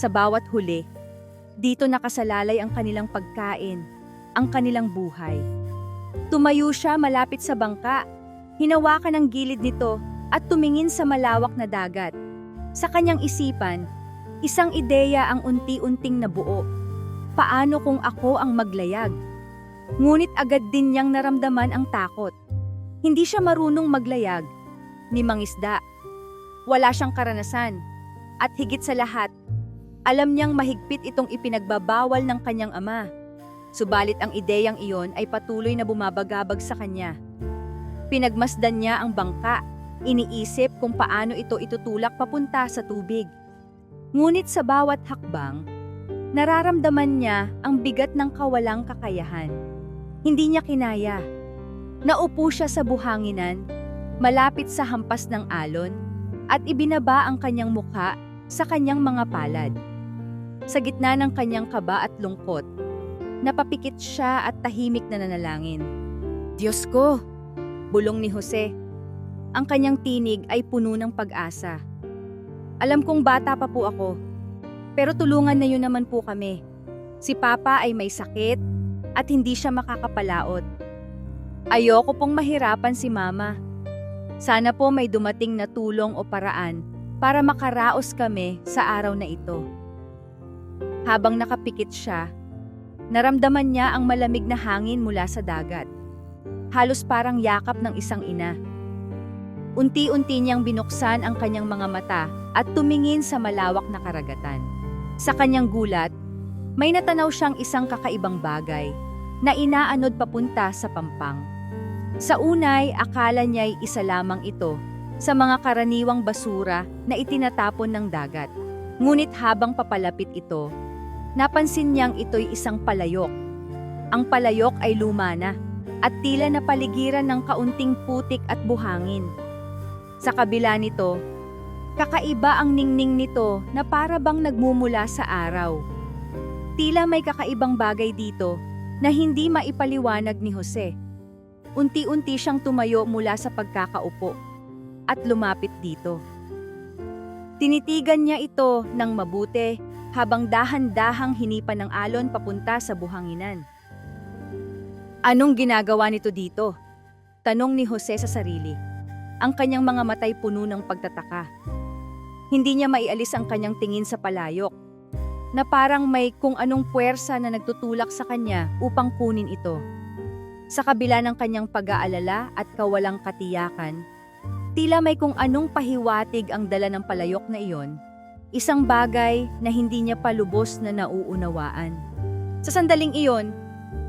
Sa bawat huli, dito nakasalalay ang kanilang pagkain, ang kanilang buhay. Tumayo siya malapit sa bangka, hinawakan ang gilid nito at tumingin sa malawak na dagat. Sa kanyang isipan, Isang ideya ang unti-unting nabuo. Paano kung ako ang maglayag? Ngunit agad din niyang naramdaman ang takot. Hindi siya marunong maglayag, ni mangisda. Wala siyang karanasan. At higit sa lahat, alam niyang mahigpit itong ipinagbabawal ng kanyang ama. Subalit ang ideyang iyon ay patuloy na bumabagabag sa kanya. Pinagmasdan niya ang bangka, iniisip kung paano ito itutulak papunta sa tubig. Ngunit sa bawat hakbang, nararamdaman niya ang bigat ng kawalang kakayahan. Hindi niya kinaya. Naupo siya sa buhanginan, malapit sa hampas ng alon, at ibinaba ang kanyang mukha sa kanyang mga palad. Sa gitna ng kanyang kaba at lungkot, napapikit siya at tahimik na nanalangin. Diyos ko! Bulong ni Jose. Ang kanyang tinig ay puno ng pag-asa. Alam kong bata pa po ako, pero tulungan na yun naman po kami. Si Papa ay may sakit at hindi siya makakapalaot. Ayoko pong mahirapan si Mama. Sana po may dumating na tulong o paraan para makaraos kami sa araw na ito. Habang nakapikit siya, naramdaman niya ang malamig na hangin mula sa dagat. Halos parang yakap ng isang ina. Unti-unti niyang binuksan ang kanyang mga mata at tumingin sa malawak na karagatan. Sa kanyang gulat, may natanaw siyang isang kakaibang bagay na inaanod papunta sa pampang. Sa unay, akala niya'y isa lamang ito sa mga karaniwang basura na itinatapon ng dagat. Ngunit habang papalapit ito, napansin niyang ito'y isang palayok. Ang palayok ay luma na at tila napaligiran ng kaunting putik at buhangin. Sa kabila nito, kakaiba ang ningning nito na para bang nagmumula sa araw. Tila may kakaibang bagay dito na hindi maipaliwanag ni Jose. Unti-unti siyang tumayo mula sa pagkakaupo at lumapit dito. Tinitigan niya ito ng mabuti habang dahan-dahang hinipan ng alon papunta sa buhanginan. Anong ginagawa nito dito? Tanong ni Jose sa sarili. Ang kanyang mga matay puno ng pagtataka. Hindi niya maialis ang kanyang tingin sa palayok, na parang may kung anong puwersa na nagtutulak sa kanya upang kunin ito. Sa kabila ng kanyang pag-aalala at kawalang katiyakan, tila may kung anong pahiwatig ang dala ng palayok na iyon, isang bagay na hindi niya pa lubos na nauunawaan. Sa sandaling iyon,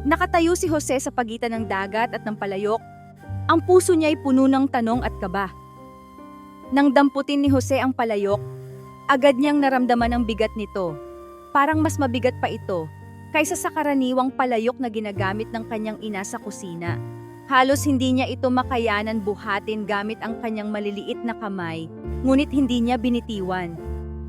nakatayo si Jose sa pagitan ng dagat at ng palayok. Ang puso niya ay puno ng tanong at kaba. Nang damputin ni Jose ang palayok, agad niyang naramdaman ang bigat nito. Parang mas mabigat pa ito kaysa sa karaniwang palayok na ginagamit ng kanyang ina sa kusina. Halos hindi niya ito makayanan buhatin gamit ang kanyang maliliit na kamay, ngunit hindi niya binitiwan.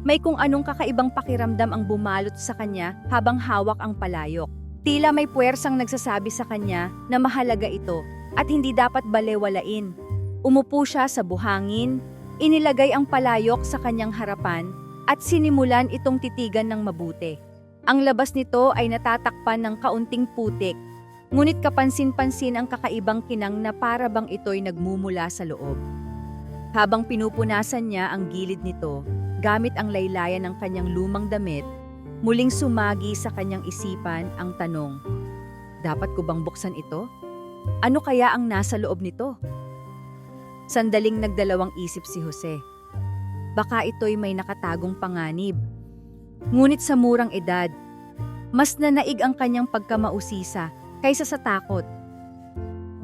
May kung anong kakaibang pakiramdam ang bumalot sa kanya habang hawak ang palayok. Tila may puwersang nagsasabi sa kanya na mahalaga ito at hindi dapat balewalain. Umupo siya sa buhangin, inilagay ang palayok sa kanyang harapan at sinimulan itong titigan ng mabuti. Ang labas nito ay natatakpan ng kaunting putik, ngunit kapansin-pansin ang kakaibang kinang na para bang ito'y nagmumula sa loob. Habang pinupunasan niya ang gilid nito, gamit ang laylayan ng kanyang lumang damit, muling sumagi sa kanyang isipan ang tanong, dapat ko bang buksan ito? Ano kaya ang nasa loob nito? Sandaling nagdalawang isip si Jose. Baka ito'y may nakatagong panganib. Ngunit sa murang edad, mas nanaig ang kanyang pagkamausisa kaysa sa takot.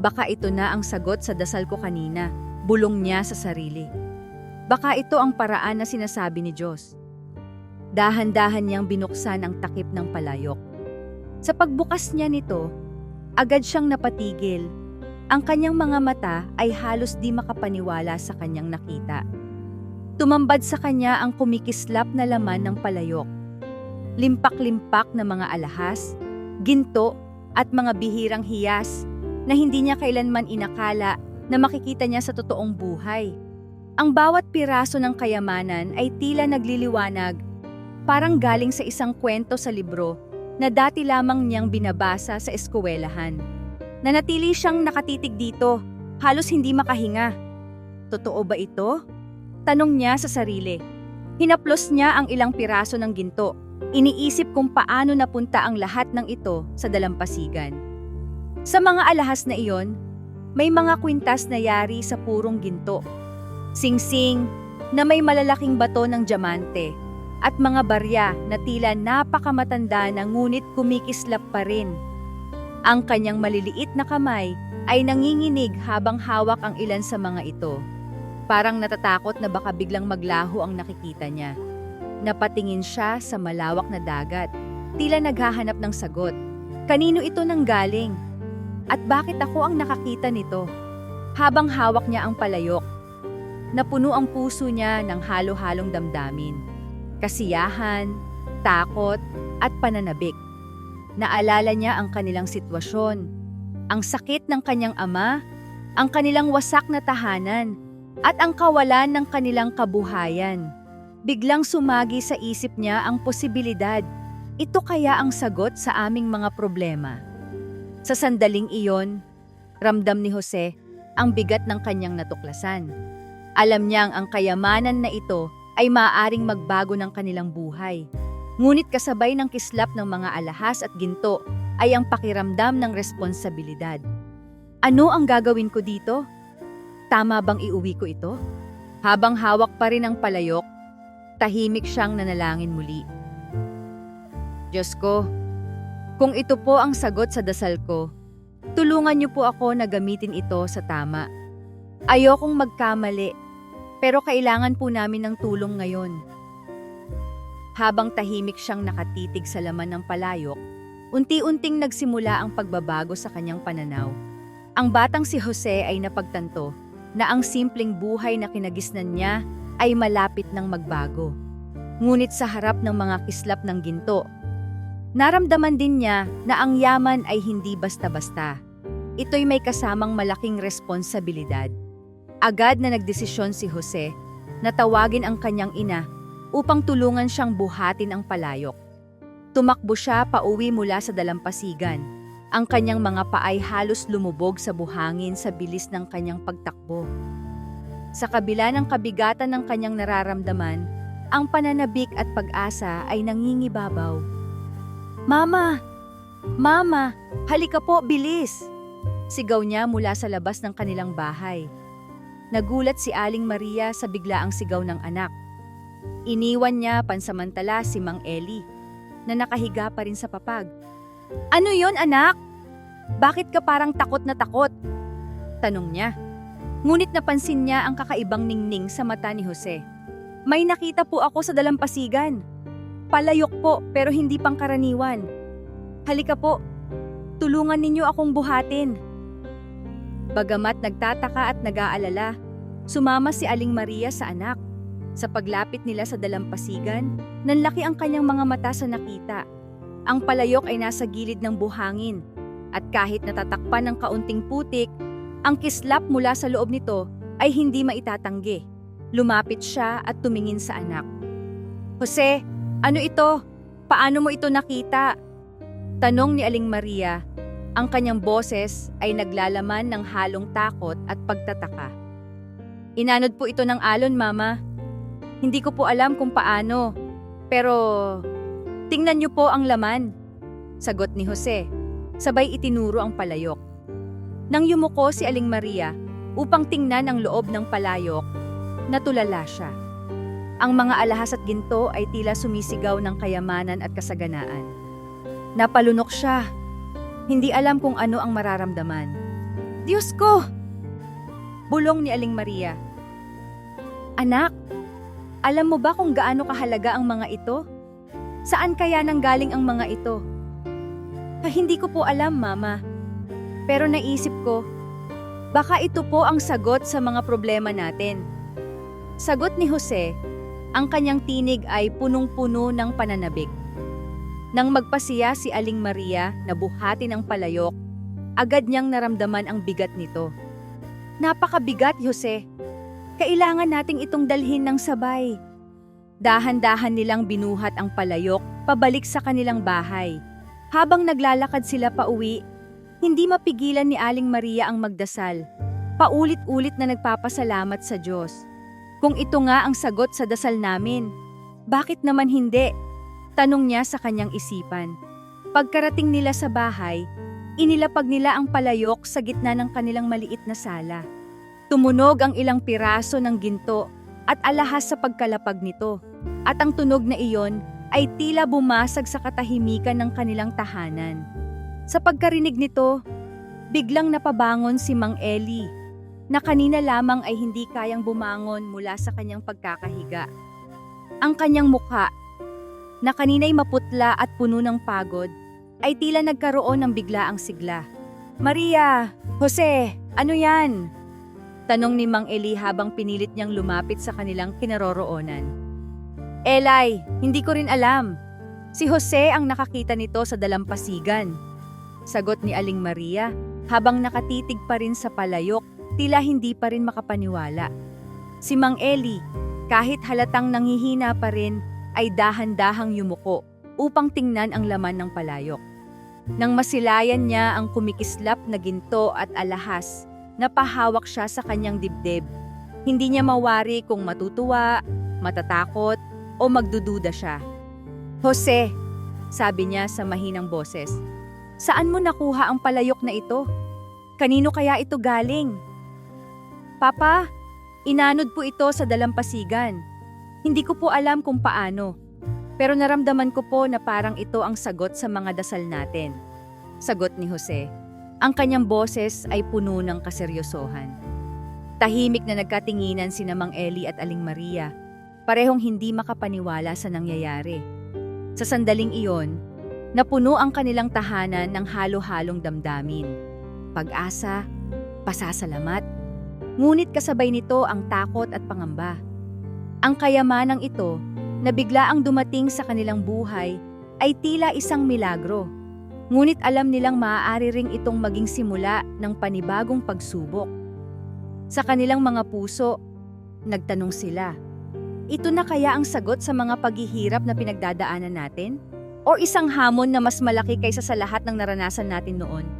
Baka ito na ang sagot sa dasal ko kanina, bulong niya sa sarili. Baka ito ang paraan na sinasabi ni Diyos. Dahan-dahan niyang binuksan ang takip ng palayok. Sa pagbukas niya nito, agad siyang napatigil. Ang kanyang mga mata ay halos di makapaniwala sa kanyang nakita. Tumambad sa kanya ang kumikislap na laman ng palayok. Limpak-limpak na mga alahas, ginto at mga bihirang hiyas na hindi niya kailanman inakala na makikita niya sa totoong buhay. Ang bawat piraso ng kayamanan ay tila nagliliwanag, parang galing sa isang kwento sa libro na dati lamang niyang binabasa sa eskwelahan. Nanatili siyang nakatitig dito, halos hindi makahinga. Totoo ba ito? Tanong niya sa sarili. Hinaplos niya ang ilang piraso ng ginto. Iniisip kung paano napunta ang lahat ng ito sa dalampasigan. Sa mga alahas na iyon, may mga kwintas na yari sa purong ginto. Singsing na may malalaking bato ng diamante at mga barya na tila napakamatanda na ngunit kumikislap pa rin. Ang kanyang maliliit na kamay ay nanginginig habang hawak ang ilan sa mga ito. Parang natatakot na baka biglang maglaho ang nakikita niya. Napatingin siya sa malawak na dagat, tila naghahanap ng sagot. Kanino ito nanggaling? At bakit ako ang nakakita nito? Habang hawak niya ang palayok, napuno ang puso niya ng halo-halong damdamin. Kasiyahan, takot, at pananabik. Naalala niya ang kanilang sitwasyon, ang sakit ng kanyang ama, ang kanilang wasak na tahanan, at ang kawalan ng kanilang kabuhayan. Biglang sumagi sa isip niya ang posibilidad. Ito kaya ang sagot sa aming mga problema. Sa sandaling iyon, ramdam ni Jose ang bigat ng kanyang natuklasan. Alam niyang ang kayamanan na ito ay maaaring magbago ng kanilang buhay. Ngunit kasabay ng kislap ng mga alahas at ginto ay ang pakiramdam ng responsibilidad. Ano ang gagawin ko dito? Tama bang iuwi ko ito? Habang hawak pa rin ang palayok, tahimik siyang nanalangin muli. Diyos ko, kung ito po ang sagot sa dasal ko, tulungan niyo po ako na gamitin ito sa tama. Ayokong magkamali, pero kailangan po namin ng tulong ngayon. Habang tahimik siyang nakatitig sa laman ng palayok, unti-unting nagsimula ang pagbabago sa kanyang pananaw. Ang batang si Jose ay napagtanto na ang simpleng buhay na kinagisnan niya ay malapit ng magbago. Ngunit sa harap ng mga kislap ng ginto, naramdaman din niya na ang yaman ay hindi basta-basta. Ito'y may kasamang malaking responsibilidad. Agad na nagdesisyon si Jose na tawagin ang kanyang ina upang tulungan siyang buhatin ang palayok. Tumakbo siya pauwi mula sa dalampasigan. Ang kanyang mga paay halos lumubog sa buhangin sa bilis ng kanyang pagtakbo. Sa kabila ng kabigatan ng kanyang nararamdaman, ang pananabik at pag-asa ay nangingibabaw. Mama! Mama! Halika po, bilis! Sigaw niya mula sa labas ng kanilang bahay. Nagulat si Aling Maria sa biglaang sigaw ng anak. Iniwan niya pansamantala si Mang Eli, na nakahiga pa rin sa papag. Ano yon, anak? Bakit ka parang takot na takot? Tanong niya. Ngunit napansin niya ang kakaibang ningning sa mata ni Jose. May nakita po ako sa dalampasigan. Palayok po pero hindi pangkaraniwan. Halika po, tulungan ninyo akong buhatin. Bagamat nagtataka at nag-aalala, sumama si Aling Maria sa anak. Sa paglapit nila sa dalampasigan, nanlaki ang kanyang mga mata sa nakita. Ang palayok ay nasa gilid ng buhangin, at kahit natatakpan ng kaunting putik, ang kislap mula sa loob nito ay hindi maitatanggi. Lumapit siya at tumingin sa anak. Jose, ano ito? Paano mo ito nakita? Tanong ni Aling Maria. Ang kanyang boses ay naglalaman ng halong takot at pagtataka. Inanod po ito ng alon, Mama. Hindi ko po alam kung paano, pero tingnan niyo po ang laman. Sagot ni Jose, sabay itinuro ang palayok. Nang yumuko si Aling Maria upang tingnan ang loob ng palayok, natulala siya. Ang mga alahas at ginto ay tila sumisigaw ng kayamanan at kasaganaan. Napalunok siya. Hindi alam kung ano ang mararamdaman. Diyos ko! Bulong ni Aling Maria. Anak, alam mo ba kung gaano kahalaga ang mga ito? Saan kaya nanggaling ang mga ito? Hindi ko po alam, Mama. Pero naisip ko, baka ito po ang sagot sa mga problema natin. Sagot ni Jose, ang kanyang tinig ay punong-puno ng pananabik. Nang magpasiya si Aling Maria na buhatin ang palayok, agad niyang naramdaman ang bigat nito. Napakabigat, Jose. Kailangan nating itong dalhin ng sabay. Dahan-dahan nilang binuhat ang palayok pabalik sa kanilang bahay. Habang naglalakad sila pauwi, hindi mapigilan ni Aling Maria ang magdasal. Paulit-ulit na nagpapasalamat sa Diyos. Kung ito nga ang sagot sa dasal namin, Bakit naman hindi? Tanong niya sa kanyang isipan. Pagkarating nila sa bahay, inilapag nila ang palayok sa gitna ng kanilang maliit na sala. Tumunog ang ilang piraso ng ginto at alahas sa pagkalapag nito. At ang tunog na iyon ay tila bumasag sa katahimikan ng kanilang tahanan. Sa pagkarinig nito, biglang napabangon si Mang Eli, na kanina lamang ay hindi kayang bumangon mula sa kanyang pagkakahiga. Ang kanyang mukha, na kanina'y maputla at puno ng pagod, ay tila nagkaroon ng biglaang sigla. "Maria! Jose! Ano yan?" Tanong ni Mang Eli habang pinilit niyang lumapit sa kanilang kinaroroonan. "Elay, hindi ko rin alam. Si Jose ang nakakita nito sa dalampasigan." Sagot ni Aling Maria habang nakatitig pa rin sa palayok, tila hindi pa rin makapaniwala. Si Mang Eli, kahit halatang nanghihina pa rin, ay dahan-dahang yumuko upang tingnan ang laman ng palayok. Nang masilayan niya ang kumikislap na ginto at alahas, napahawak siya sa kanyang dibdib. Hindi niya mawari kung matutuwa, matatakot, o magdududa siya. "Jose," sabi niya sa mahinang boses, "saan mo nakuha ang palayok na ito? Kanino kaya ito galing?" "Papa, inanod po ito sa dalampasigan. Hindi ko po alam kung paano, pero naramdaman ko po na parang ito ang sagot sa mga dasal natin." Sagot ni Jose. Ang kanyang boses ay puno ng kaseryosohan. Tahimik na nagkatinginan sina Mang Eli at Aling Maria, parehong hindi makapaniwala sa nangyayari. Sa sandaling iyon, napuno ang kanilang tahanan ng halo-halong damdamin. Pag-asa, pasasalamat, ngunit kasabay nito ang takot at pangamba. Ang kayamanang ito, na biglaang dumating sa kanilang buhay, ay tila isang milagro. Ngunit alam nilang maaari ring itong maging simula ng panibagong pagsubok. Sa kanilang mga puso, nagtanong sila, ito na kaya ang sagot sa mga paghihirap na pinagdadaanan natin? O isang hamon na mas malaki kaysa sa lahat ng naranasan natin noon?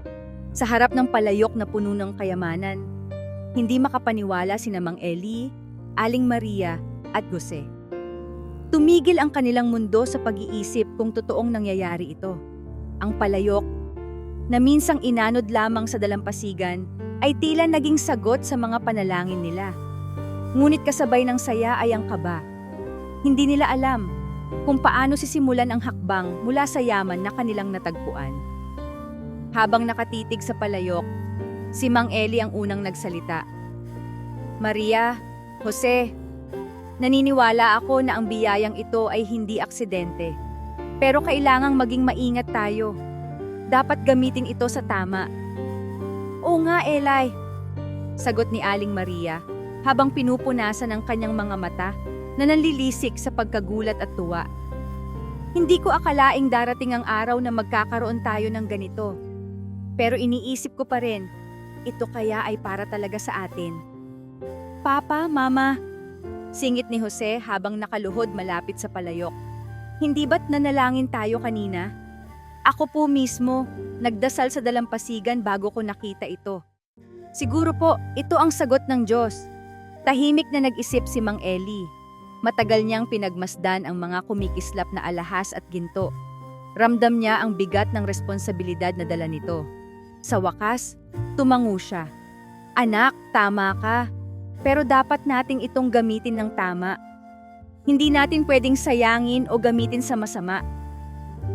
Sa harap ng palayok na puno ng kayamanan, hindi makapaniwala sina Mang Eli, Aling Maria at Jose. Tumigil ang kanilang mundo sa pag-iisip kung totoong nangyayari ito. Ang palayok, na minsang inanod lamang sa dalampasigan, ay tila naging sagot sa mga panalangin nila. Ngunit kasabay ng saya ay ang kaba. Hindi nila alam kung paano sisimulan ang hakbang mula sa yaman na kanilang natagpuan. Habang nakatitig sa palayok, si Mang Eli ang unang nagsalita. "Maria, Jose, naniniwala ako na ang biyayang ito ay hindi aksidente. Pero kailangang maging maingat tayo. Dapat gamitin ito sa tama." "Oo nga, Elay," sagot ni Aling Maria habang pinupunasan ang kanyang mga mata na nanlilisik sa pagkagulat at tuwa. "Hindi ko akalaing darating ang araw na magkakaroon tayo ng ganito. Pero iniisip ko pa rin, ito kaya ay para talaga sa atin." "Papa, Mama," singit ni Jose habang nakaluhod malapit sa palayok, "hindi ba't nanalangin tayo kanina? Ako po mismo, nagdasal sa dalampasigan bago ko nakita ito. Siguro po, ito ang sagot ng Diyos." Tahimik na nag-isip si Mang Eli. Matagal niyang pinagmasdan ang mga kumikislap na alahas at ginto. Ramdam niya ang bigat ng responsibilidad na dala nito. Sa wakas, tumango siya. "Anak, tama ka. Pero dapat nating itong gamitin ng tama. Hindi natin pwedeng sayangin o gamitin sa masama.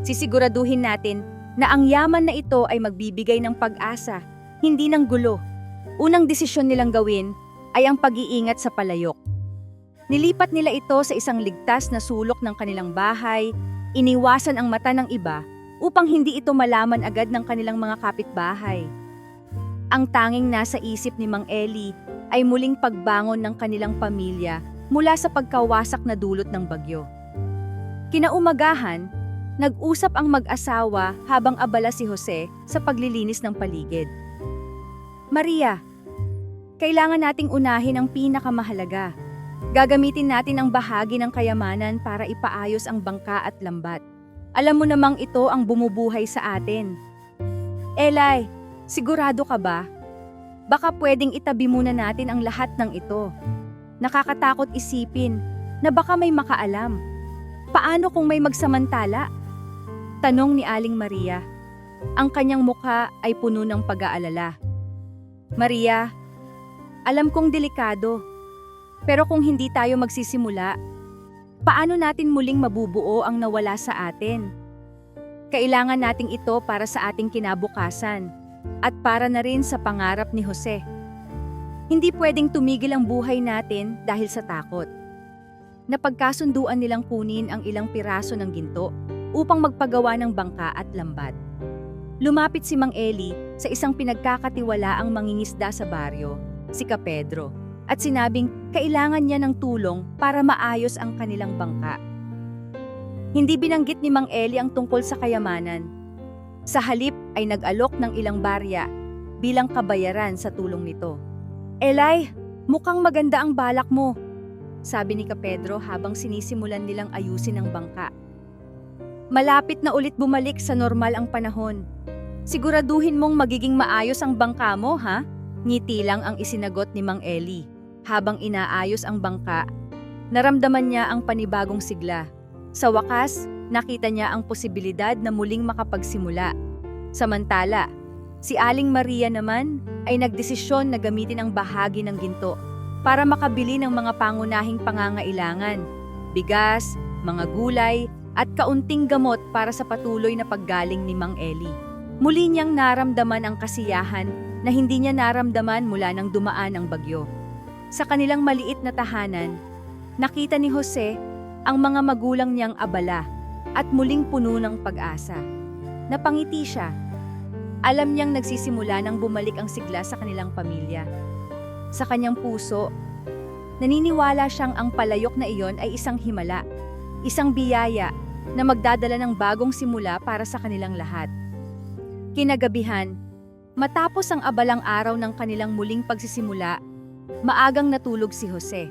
Sisiguraduhin natin na ang yaman na ito ay magbibigay ng pag-asa, hindi ng gulo." Unang desisyon nilang gawin ay ang pag-iingat sa palayok. Nilipat nila ito sa isang ligtas na sulok ng kanilang bahay, iniwasan ang mata ng iba upang hindi ito malaman agad ng kanilang mga kapitbahay. Ang tanging nasa isip ni Mang Eli ay muling pagbangon ng kanilang pamilya mula sa pagkawasak na dulot ng bagyo. Kinaumagahan, nag-usap ang mag-asawa habang abala si Jose sa paglilinis ng paligid. "Maria, kailangan nating unahin ang pinakamahalaga. Gagamitin natin ang bahagi ng kayamanan para ipaayos ang bangka at lambat. Alam mo namang ito ang bumubuhay sa atin." "Elay, sigurado ka ba? Baka pwedeng itabi muna natin ang lahat ng ito. Nakakatakot isipin na baka may makaalam." Paano kung may magsamantala? Tanong ni Aling Maria. Ang kanyang mukha ay puno ng pag-aalala. Maria, alam kong delikado. Pero kung hindi tayo magsisimula, paano natin muling mabubuo ang nawala sa atin? Kailangan nating ito para sa ating kinabukasan at para na rin sa pangarap ni Jose. Hindi pwedeng tumigil ang buhay natin dahil sa takot. Napagkasunduan nilang kunin ang ilang piraso ng ginto upang magpagawa ng bangka at lambat. Lumapit si Mang Eli sa isang pinagkakatiwalaang mangingisda sa baryo, si Kapedro, at sinabing kailangan niya ng tulong para maayos ang kanilang bangka. Hindi binanggit ni Mang Eli ang tungkol sa kayamanan. Sa halip ay nag-alok ng ilang barya bilang kabayaran sa tulong nito. Elay, mukhang maganda ang balak mo, sabi ni Kapedro habang sinisimulan nilang ayusin ang bangka. Malapit na ulit bumalik sa normal ang panahon. Siguraduhin mong magiging maayos ang bangka mo, ha? Ngiti lang ang isinagot ni Mang Eli. Habang inaayos ang bangka, naramdaman niya ang panibagong sigla. Sa wakas, nakita niya ang posibilidad na muling makapagsimula. Samantala, si Aling Maria naman ay nagdesisyon na gamitin ang bahagi ng ginto para makabili ng mga pangunahing pangangailangan, bigas, mga gulay, at kaunting gamot para sa patuloy na paggaling ni Mang Eli. Muli niyang naramdaman ang kasiyahan na hindi niya naramdaman mula nang dumaan ang bagyo. Sa kanilang maliit na tahanan, nakita ni Jose ang mga magulang niyang abala at muling puno ng pag-asa. Napangiti siya. Alam niyang nagsisimula nang bumalik ang sigla sa kanilang pamilya. Sa kanyang puso, naniniwala siyang ang palayok na iyon ay isang himala, isang biyaya na magdadala ng bagong simula para sa kanilang lahat. Kinagabihan, matapos ang abalang araw ng kanilang muling pagsisimula, maagang natulog si Jose.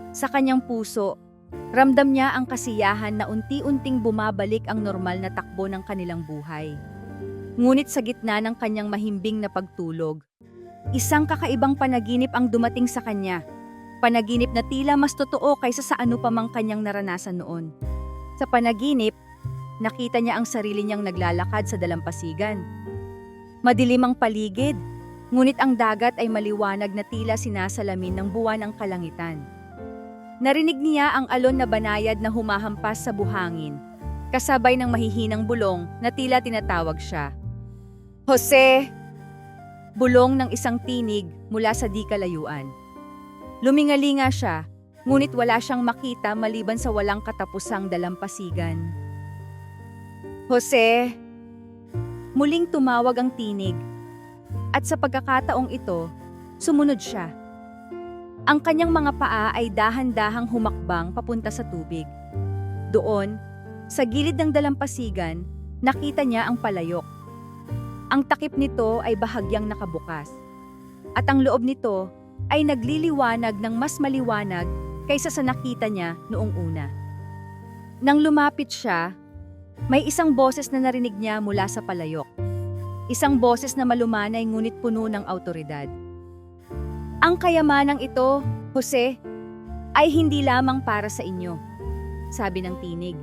Sa kanyang puso, ramdam niya ang kasiyahan na unti-unting bumabalik ang normal na takbo ng kanilang buhay. Ngunit sa gitna ng kanyang mahimbing na pagtulog, isang kakaibang panaginip ang dumating sa kanya. Panaginip na tila mas totoo kaysa sa ano pa mang kanyang naranasan noon. Sa panaginip, nakita niya ang sarili niyang naglalakad sa dalampasigan. Madilim ang paligid, ngunit ang dagat ay maliwanag na tila sinasalamin ng buwan ang kalangitan. Narinig niya ang alon na banayad na humahampas sa buhangin, kasabay ng mahihinang bulong na tila tinatawag siya. Jose! Bulong ng isang tinig mula sa di kalayuan. Lumingalinga siya, ngunit wala siyang makita maliban sa walang katapusang dalampasigan. Jose! Muling tumawag ang tinig, at sa pagkakataong ito, sumunod siya. Ang kanyang mga paa ay dahan-dahang humakbang papunta sa tubig. Doon, sa gilid ng dalampasigan, nakita niya ang palayok. Ang takip nito ay bahagyang nakabukas, at ang loob nito ay nagliliwanag ng mas maliwanag kaysa sa nakita niya noong una. Nang lumapit siya, may isang boses na narinig niya mula sa palayok. Isang boses na malumanay ngunit puno ng awtoridad. Ang kayamanang ito, Jose, ay hindi lamang para sa inyo, sabi ng tinig.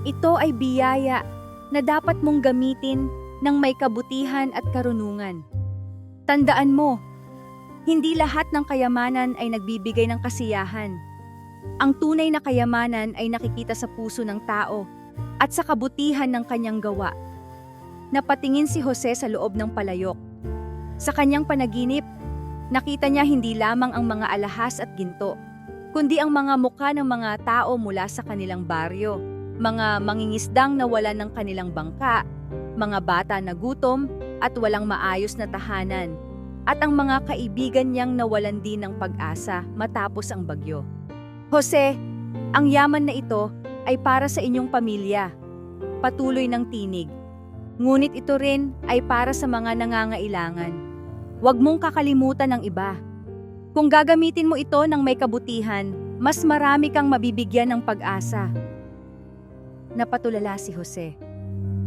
Ito ay biyaya na dapat mong gamitin ng may kabutihan at karunungan. Tandaan mo, hindi lahat ng kayamanan ay nagbibigay ng kasiyahan. Ang tunay na kayamanan ay nakikita sa puso ng tao at sa kabutihan ng kanyang gawa. Napatingin si Jose sa loob ng palayok. Sa kanyang panaginip, nakita niya hindi lamang ang mga alahas at ginto, kundi ang mga mukha ng mga tao mula sa kanilang baryo, mga mangingisdang nawalan ng kanilang bangka, mga bata na gutom at walang maayos na tahanan, at ang mga kaibigan niyang nawalan din ng pag-asa matapos ang bagyo. Jose, ang yaman na ito ay para sa inyong pamilya, patuloy ng tinig. Ngunit ito rin ay para sa mga nangangailangan. Huwag mong kakalimutan ng iba. Kung gagamitin mo ito ng may kabutihan, mas marami kang mabibigyan ng pag-asa. Napatulala si Jose.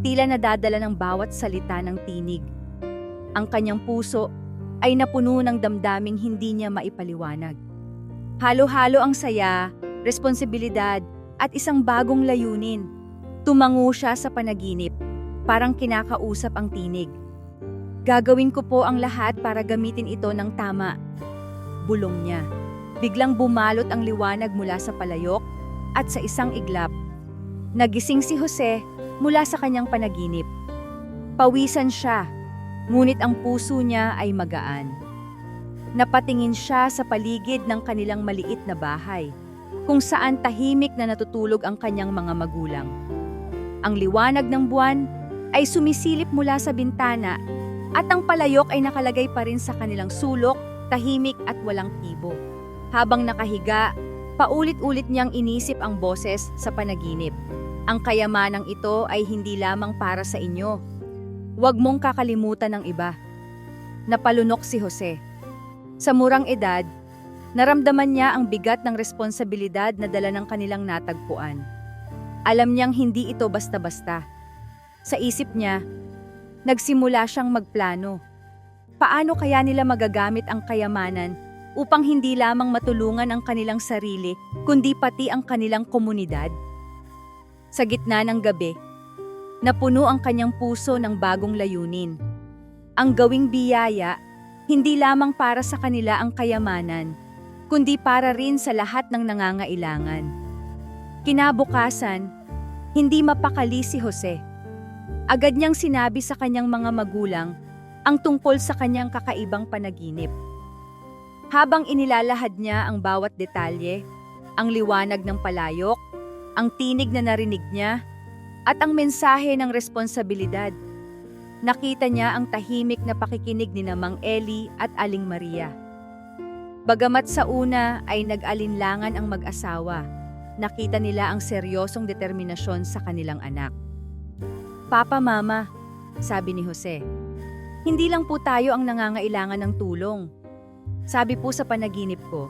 Tila nadadala ng bawat salita ng tinig. Ang kanyang puso ay napuno ng damdaming hindi niya maipaliwanag. Halo-halo ang saya, responsibilidad, at isang bagong layunin. Tumango siya sa panaginip, parang kinakausap ang tinig. Gagawin ko po ang lahat para gamitin ito ng tama. Bulong niya. Biglang bumalot ang liwanag mula sa palayok at sa isang iglap. Nagising si Jose mula sa kanyang panaginip. Pawisan siya, ngunit ang puso niya ay magaan. Napatingin siya sa paligid ng kanilang maliit na bahay, kung saan tahimik na natutulog ang kanyang mga magulang. Ang liwanag ng buwan ay sumisilip mula sa bintana at ang palayok ay nakalagay pa rin sa kanilang sulok, tahimik at walang kibo. Habang nakahiga, paulit-ulit niyang inisip ang boses sa panaginip. Ang kayamanang ito ay hindi lamang para sa inyo. Huwag mong kakalimutan ng iba. Napalunok si Jose. Sa murang edad, naramdaman niya ang bigat ng responsibilidad na dala ng kanilang natagpuan. Alam niyang hindi ito basta-basta. Sa isip niya, nagsimula siyang magplano. Paano kaya nila magagamit ang kayamanan upang hindi lamang matulungan ang kanilang sarili, kundi pati ang kanilang komunidad? Sa gitna ng gabi, napuno ang kanyang puso ng bagong layunin. Ang gawing biyaya, hindi lamang para sa kanila ang kayamanan, kundi para rin sa lahat ng nangangailangan. Kinabukasan, hindi mapakali si Jose. Agad niyang sinabi sa kanyang mga magulang ang tungkol sa kanyang kakaibang panaginip. Habang inilalahad niya ang bawat detalye, ang liwanag ng palayok, ang tinig na narinig niya, at ang mensahe ng responsibilidad, nakita niya ang tahimik na pakikinig ni Mang Eli at Aling Maria. Bagamat sa una ay nag-alinlangan ang mag-asawa, nakita nila ang seryosong determinasyon sa kanilang anak. Papa, Mama, sabi ni Jose, hindi lang po tayo ang nangangailangan ng tulong. Sabi po sa panaginip ko,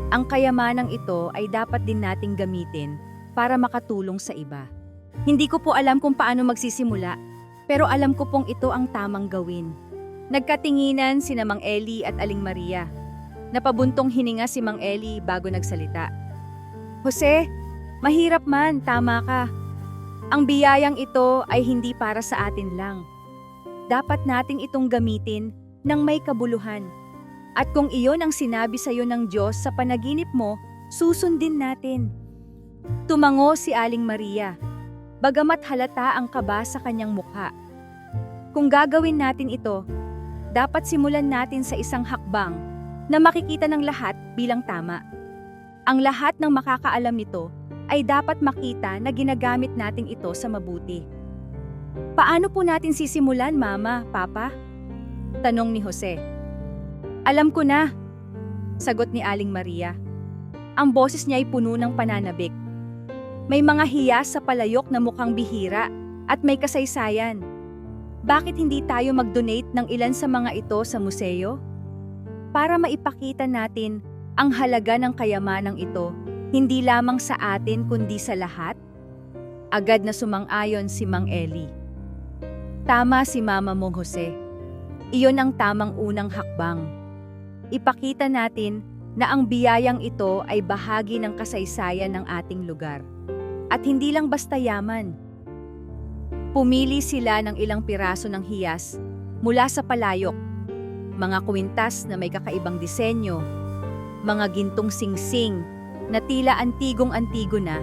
ang kayamanang ito ay dapat din nating gamitin para makatulong sa iba. Hindi ko po alam kung paano magsisimula, pero alam ko pong ito ang tamang gawin. Nagkatinginan si Mang Eli at Aling Maria. Napabuntong hininga si Mang Eli bago nagsalita. Jose, mahirap man, tama ka. Ang biyayang ito ay hindi para sa atin lang. Dapat nating itong gamitin ng may kabuluhan. At kung iyon ang sinabi sa iyo ng Diyos sa panaginip mo, susundin natin. Tumango si Aling Maria, bagamat halata ang kaba sa kanyang mukha. Kung gagawin natin ito, dapat simulan natin sa isang hakbang na makikita ng lahat bilang tama. Ang lahat ng makakaalam nito ay dapat makita na ginagamit natin ito sa mabuti. Paano po natin sisimulan, Mama, Papa? Tanong ni Jose. Alam ko na, sagot ni Aling Maria. Ang boses niya ay puno ng pananabik. May mga hiyas sa palayok na mukhang bihira at may kasaysayan. Bakit hindi tayo mag-donate ng ilan sa mga ito sa museo? Para maipakita natin ang halaga ng kayamanang ito, hindi lamang sa atin kundi sa lahat? Agad na sumang-ayon si Mang Eli. Tama si Mama mo, Jose. Iyon ang tamang unang hakbang. Ipakita natin na ang biyayang ito ay bahagi ng kasaysayan ng ating lugar. At hindi lang basta yaman. Pumili sila ng ilang piraso ng hiyas mula sa palayok, mga kwintas na may kakaibang disenyo, mga gintong singsing na tila antigong-antigo na,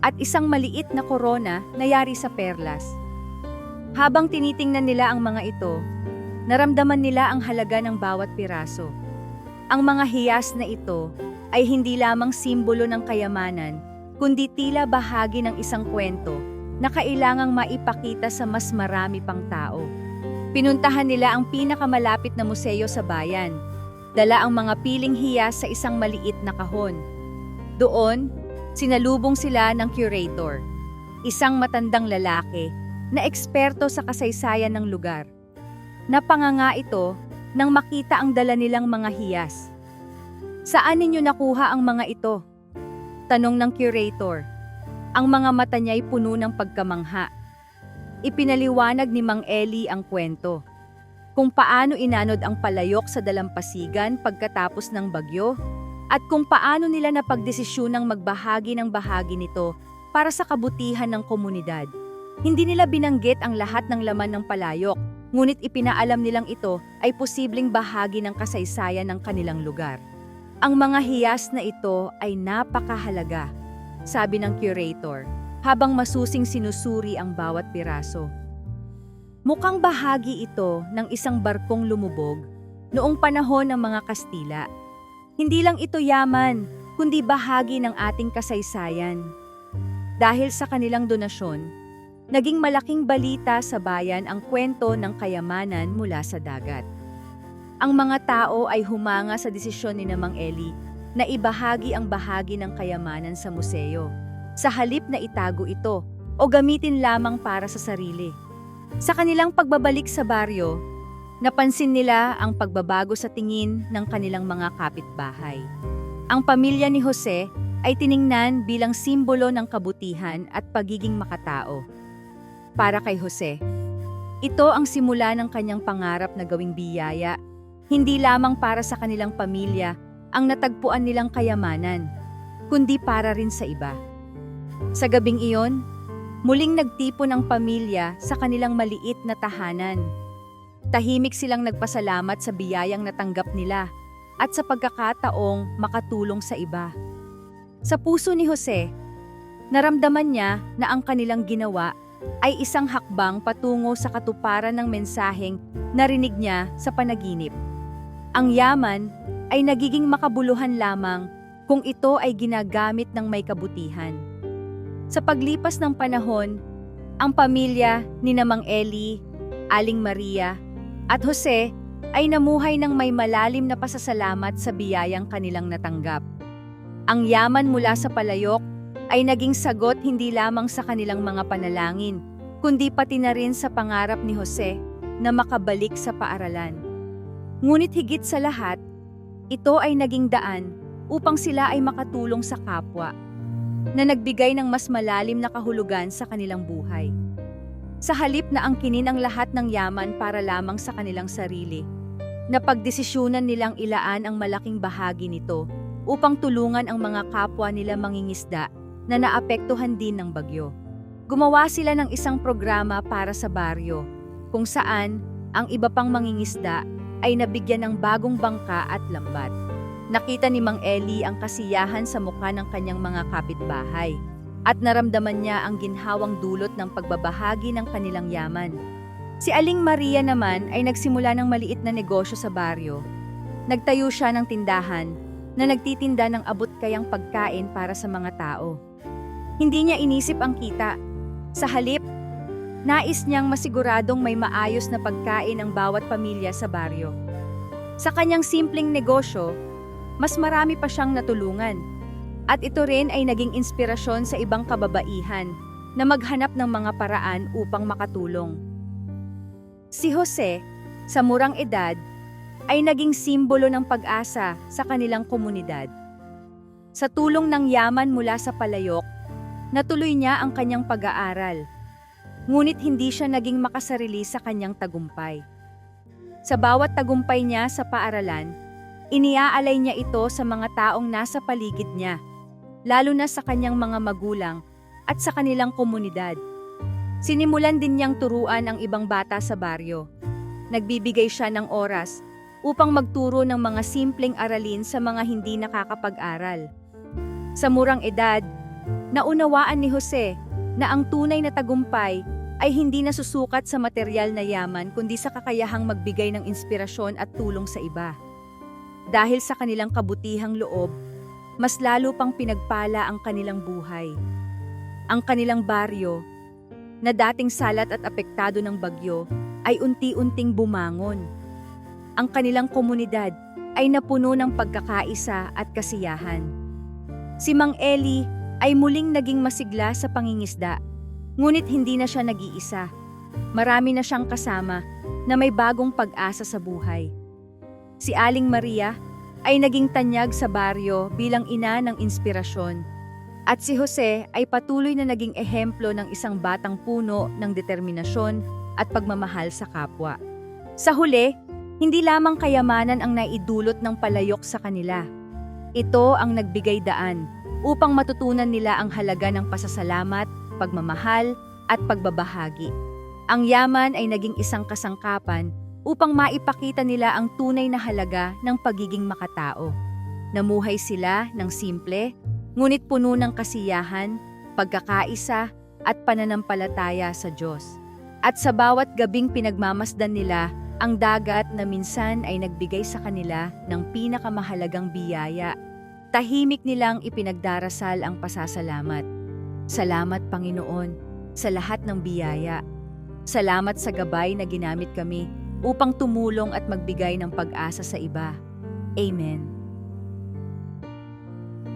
at isang maliit na korona na yari sa perlas. Habang tinitingnan nila ang mga ito, naramdaman nila ang halaga ng bawat piraso. Ang mga hiyas na ito ay hindi lamang simbolo ng kayamanan, kundi tila bahagi ng isang kwento na kailangang maipakita sa mas marami pang tao. Pinuntahan nila ang pinakamalapit na museo sa bayan. Dala ang mga piling hiyas sa isang maliit na kahon. Doon, sinalubong sila ng curator, isang matandang lalaki na eksperto sa kasaysayan ng lugar. Napanganga ito nang makita ang dala nilang mga hiyas. Saan ninyo nakuha ang mga ito? Tanong ng curator. Ang mga mata niya ay puno ng pagkamangha. Ipinaliwanag ni Mang Eli ang kwento. Kung paano inanod ang palayok sa dalampasigan pagkatapos ng bagyo, at kung paano nila napagdesisyunang magbahagi ng bahagi nito para sa kabutihan ng komunidad. Hindi nila binanggit ang lahat ng laman ng palayok, ngunit ipinaalam nilang ito ay posibleng bahagi ng kasaysayan ng kanilang lugar. Ang mga hiyas na ito ay napakahalaga, sabi ng curator, habang masusing sinusuri ang bawat piraso. Mukhang bahagi ito ng isang barkong lumubog noong panahon ng mga Kastila. Hindi lang ito yaman, kundi bahagi ng ating kasaysayan. Dahil sa kanilang donasyon, naging malaking balita sa bayan ang kwento ng kayamanan mula sa dagat. Ang mga tao ay humanga sa desisyon ni Mang Eli na ibahagi ang bahagi ng kayamanan sa museo, sa halip na itago ito o gamitin lamang para sa sarili. Sa kanilang pagbabalik sa baryo, napansin nila ang pagbabago sa tingin ng kanilang mga kapitbahay. Ang pamilya ni Jose ay tiningnan bilang simbolo ng kabutihan at pagiging makatao. Para kay Jose, ito ang simula ng kanyang pangarap na gawing biyaya, hindi lamang para sa kanilang pamilya ang natagpuan nilang kayamanan, kundi para rin sa iba. Sa gabing iyon, muling nagtipon ang pamilya sa kanilang maliit na tahanan. Tahimik silang nagpasalamat sa biyayang natanggap nila at sa pagkakataong makatulong sa iba. Sa puso ni Jose, naramdaman niya na ang kanilang ginawa ay isang hakbang patungo sa katuparan ng mensaheng narinig niya sa panaginip. Ang yaman ay nagiging makabuluhan lamang kung ito ay ginagamit ng may kabutihan. Sa paglipas ng panahon, ang pamilya ni Mang Eli, Aling Maria, at Jose ay namuhay ng may malalim na pasasalamat sa biyayang kanilang natanggap. Ang yaman mula sa palayok ay naging sagot hindi lamang sa kanilang mga panalangin, kundi pati na rin sa pangarap ni Jose na makabalik sa paaralan. Ngunit higit sa lahat, ito ay naging daan upang sila ay makatulong sa kapwa, na nagbigay ng mas malalim na kahulugan sa kanilang buhay. Sa halip na angkinin ang lahat ng yaman para lamang sa kanilang sarili, napagdesisyunan nilang ilaan ang malaking bahagi nito upang tulungan ang mga kapwa nila mangingisda na naapektuhan din ng bagyo. Gumawa sila ng isang programa para sa baryo, kung saan ang iba pang mangingisda ay nabigyan ng bagong bangka at lambat. Nakita ni Mang Eli ang kasiyahan sa mukha ng kanyang mga kapitbahay at naramdaman niya ang ginhawang dulot ng pagbabahagi ng kanilang yaman. Si Aling Maria naman ay nagsimula ng maliit na negosyo sa baryo. Nagtayo siya ng tindahan na nagtitinda ng abot-kayang pagkain para sa mga tao. Hindi niya inisip ang kita. Sa halip, nais niyang masiguradong may maayos na pagkain ang bawat pamilya sa baryo. Sa kanyang simpleng negosyo, mas marami pa siyang natulungan. At ito rin ay naging inspirasyon sa ibang kababaihan na maghanap ng mga paraan upang makatulong. Si Jose, sa murang edad, ay naging simbolo ng pag-asa sa kanilang komunidad. Sa tulong ng yaman mula sa palayok, natuloy niya ang kanyang pag-aaral. Ngunit hindi siya naging makasarili sa kanyang tagumpay. Sa bawat tagumpay niya sa paaralan, iniaalay niya ito sa mga taong nasa paligid niya, lalo na sa kanyang mga magulang at sa kanilang komunidad. Sinimulan din niyang turuan ang ibang bata sa baryo. Nagbibigay siya ng oras upang magturo ng mga simpleng aralin sa mga hindi nakakapag-aral. Sa murang edad, naunawaan ni Jose na ang tunay na tagumpay ay hindi nasusukat sa material na yaman kundi sa kakayahang magbigay ng inspirasyon at tulong sa iba. Dahil sa kanilang kabutihang loob, mas lalo pang pinagpala ang kanilang buhay. Ang kanilang baryo, na dating salat at apektado ng bagyo, ay unti-unting bumangon. Ang kanilang komunidad ay napuno ng pagkakaisa at kasiyahan. Si Mang Eli ay muling naging masigla sa pangingisda, ngunit hindi na siya nag-iisa. Marami na siyang kasama na may bagong pag-asa sa buhay. Si Aling Maria ay naging tanyag sa baryo bilang ina ng inspirasyon. At si Jose ay patuloy na naging ehemplo ng isang batang puno ng determinasyon at pagmamahal sa kapwa. Sa huli, hindi lamang kayamanan ang naidulot ng palayok sa kanila, Ito ang nagbigay daan upang matutunan nila ang halaga ng pasasalamat, pagmamahal, at pagbabahagi. Ang yaman ay naging isang kasangkapan upang maipakita nila ang tunay na halaga ng pagiging makatao. Namuhay sila ng simple, ngunit puno ng kasiyahan, pagkakaisa, at pananampalataya sa Diyos. At sa bawat gabing pinagmamasdan nila, ang dagat na minsan ay nagbigay sa kanila ng pinakamahalagang biyaya. Tahimik nilang ipinagdarasal ang pasasalamat. Salamat, Panginoon, sa lahat ng biyaya. Salamat sa gabay na ginamit kami upang tumulong at magbigay ng pag-asa sa iba. Amen.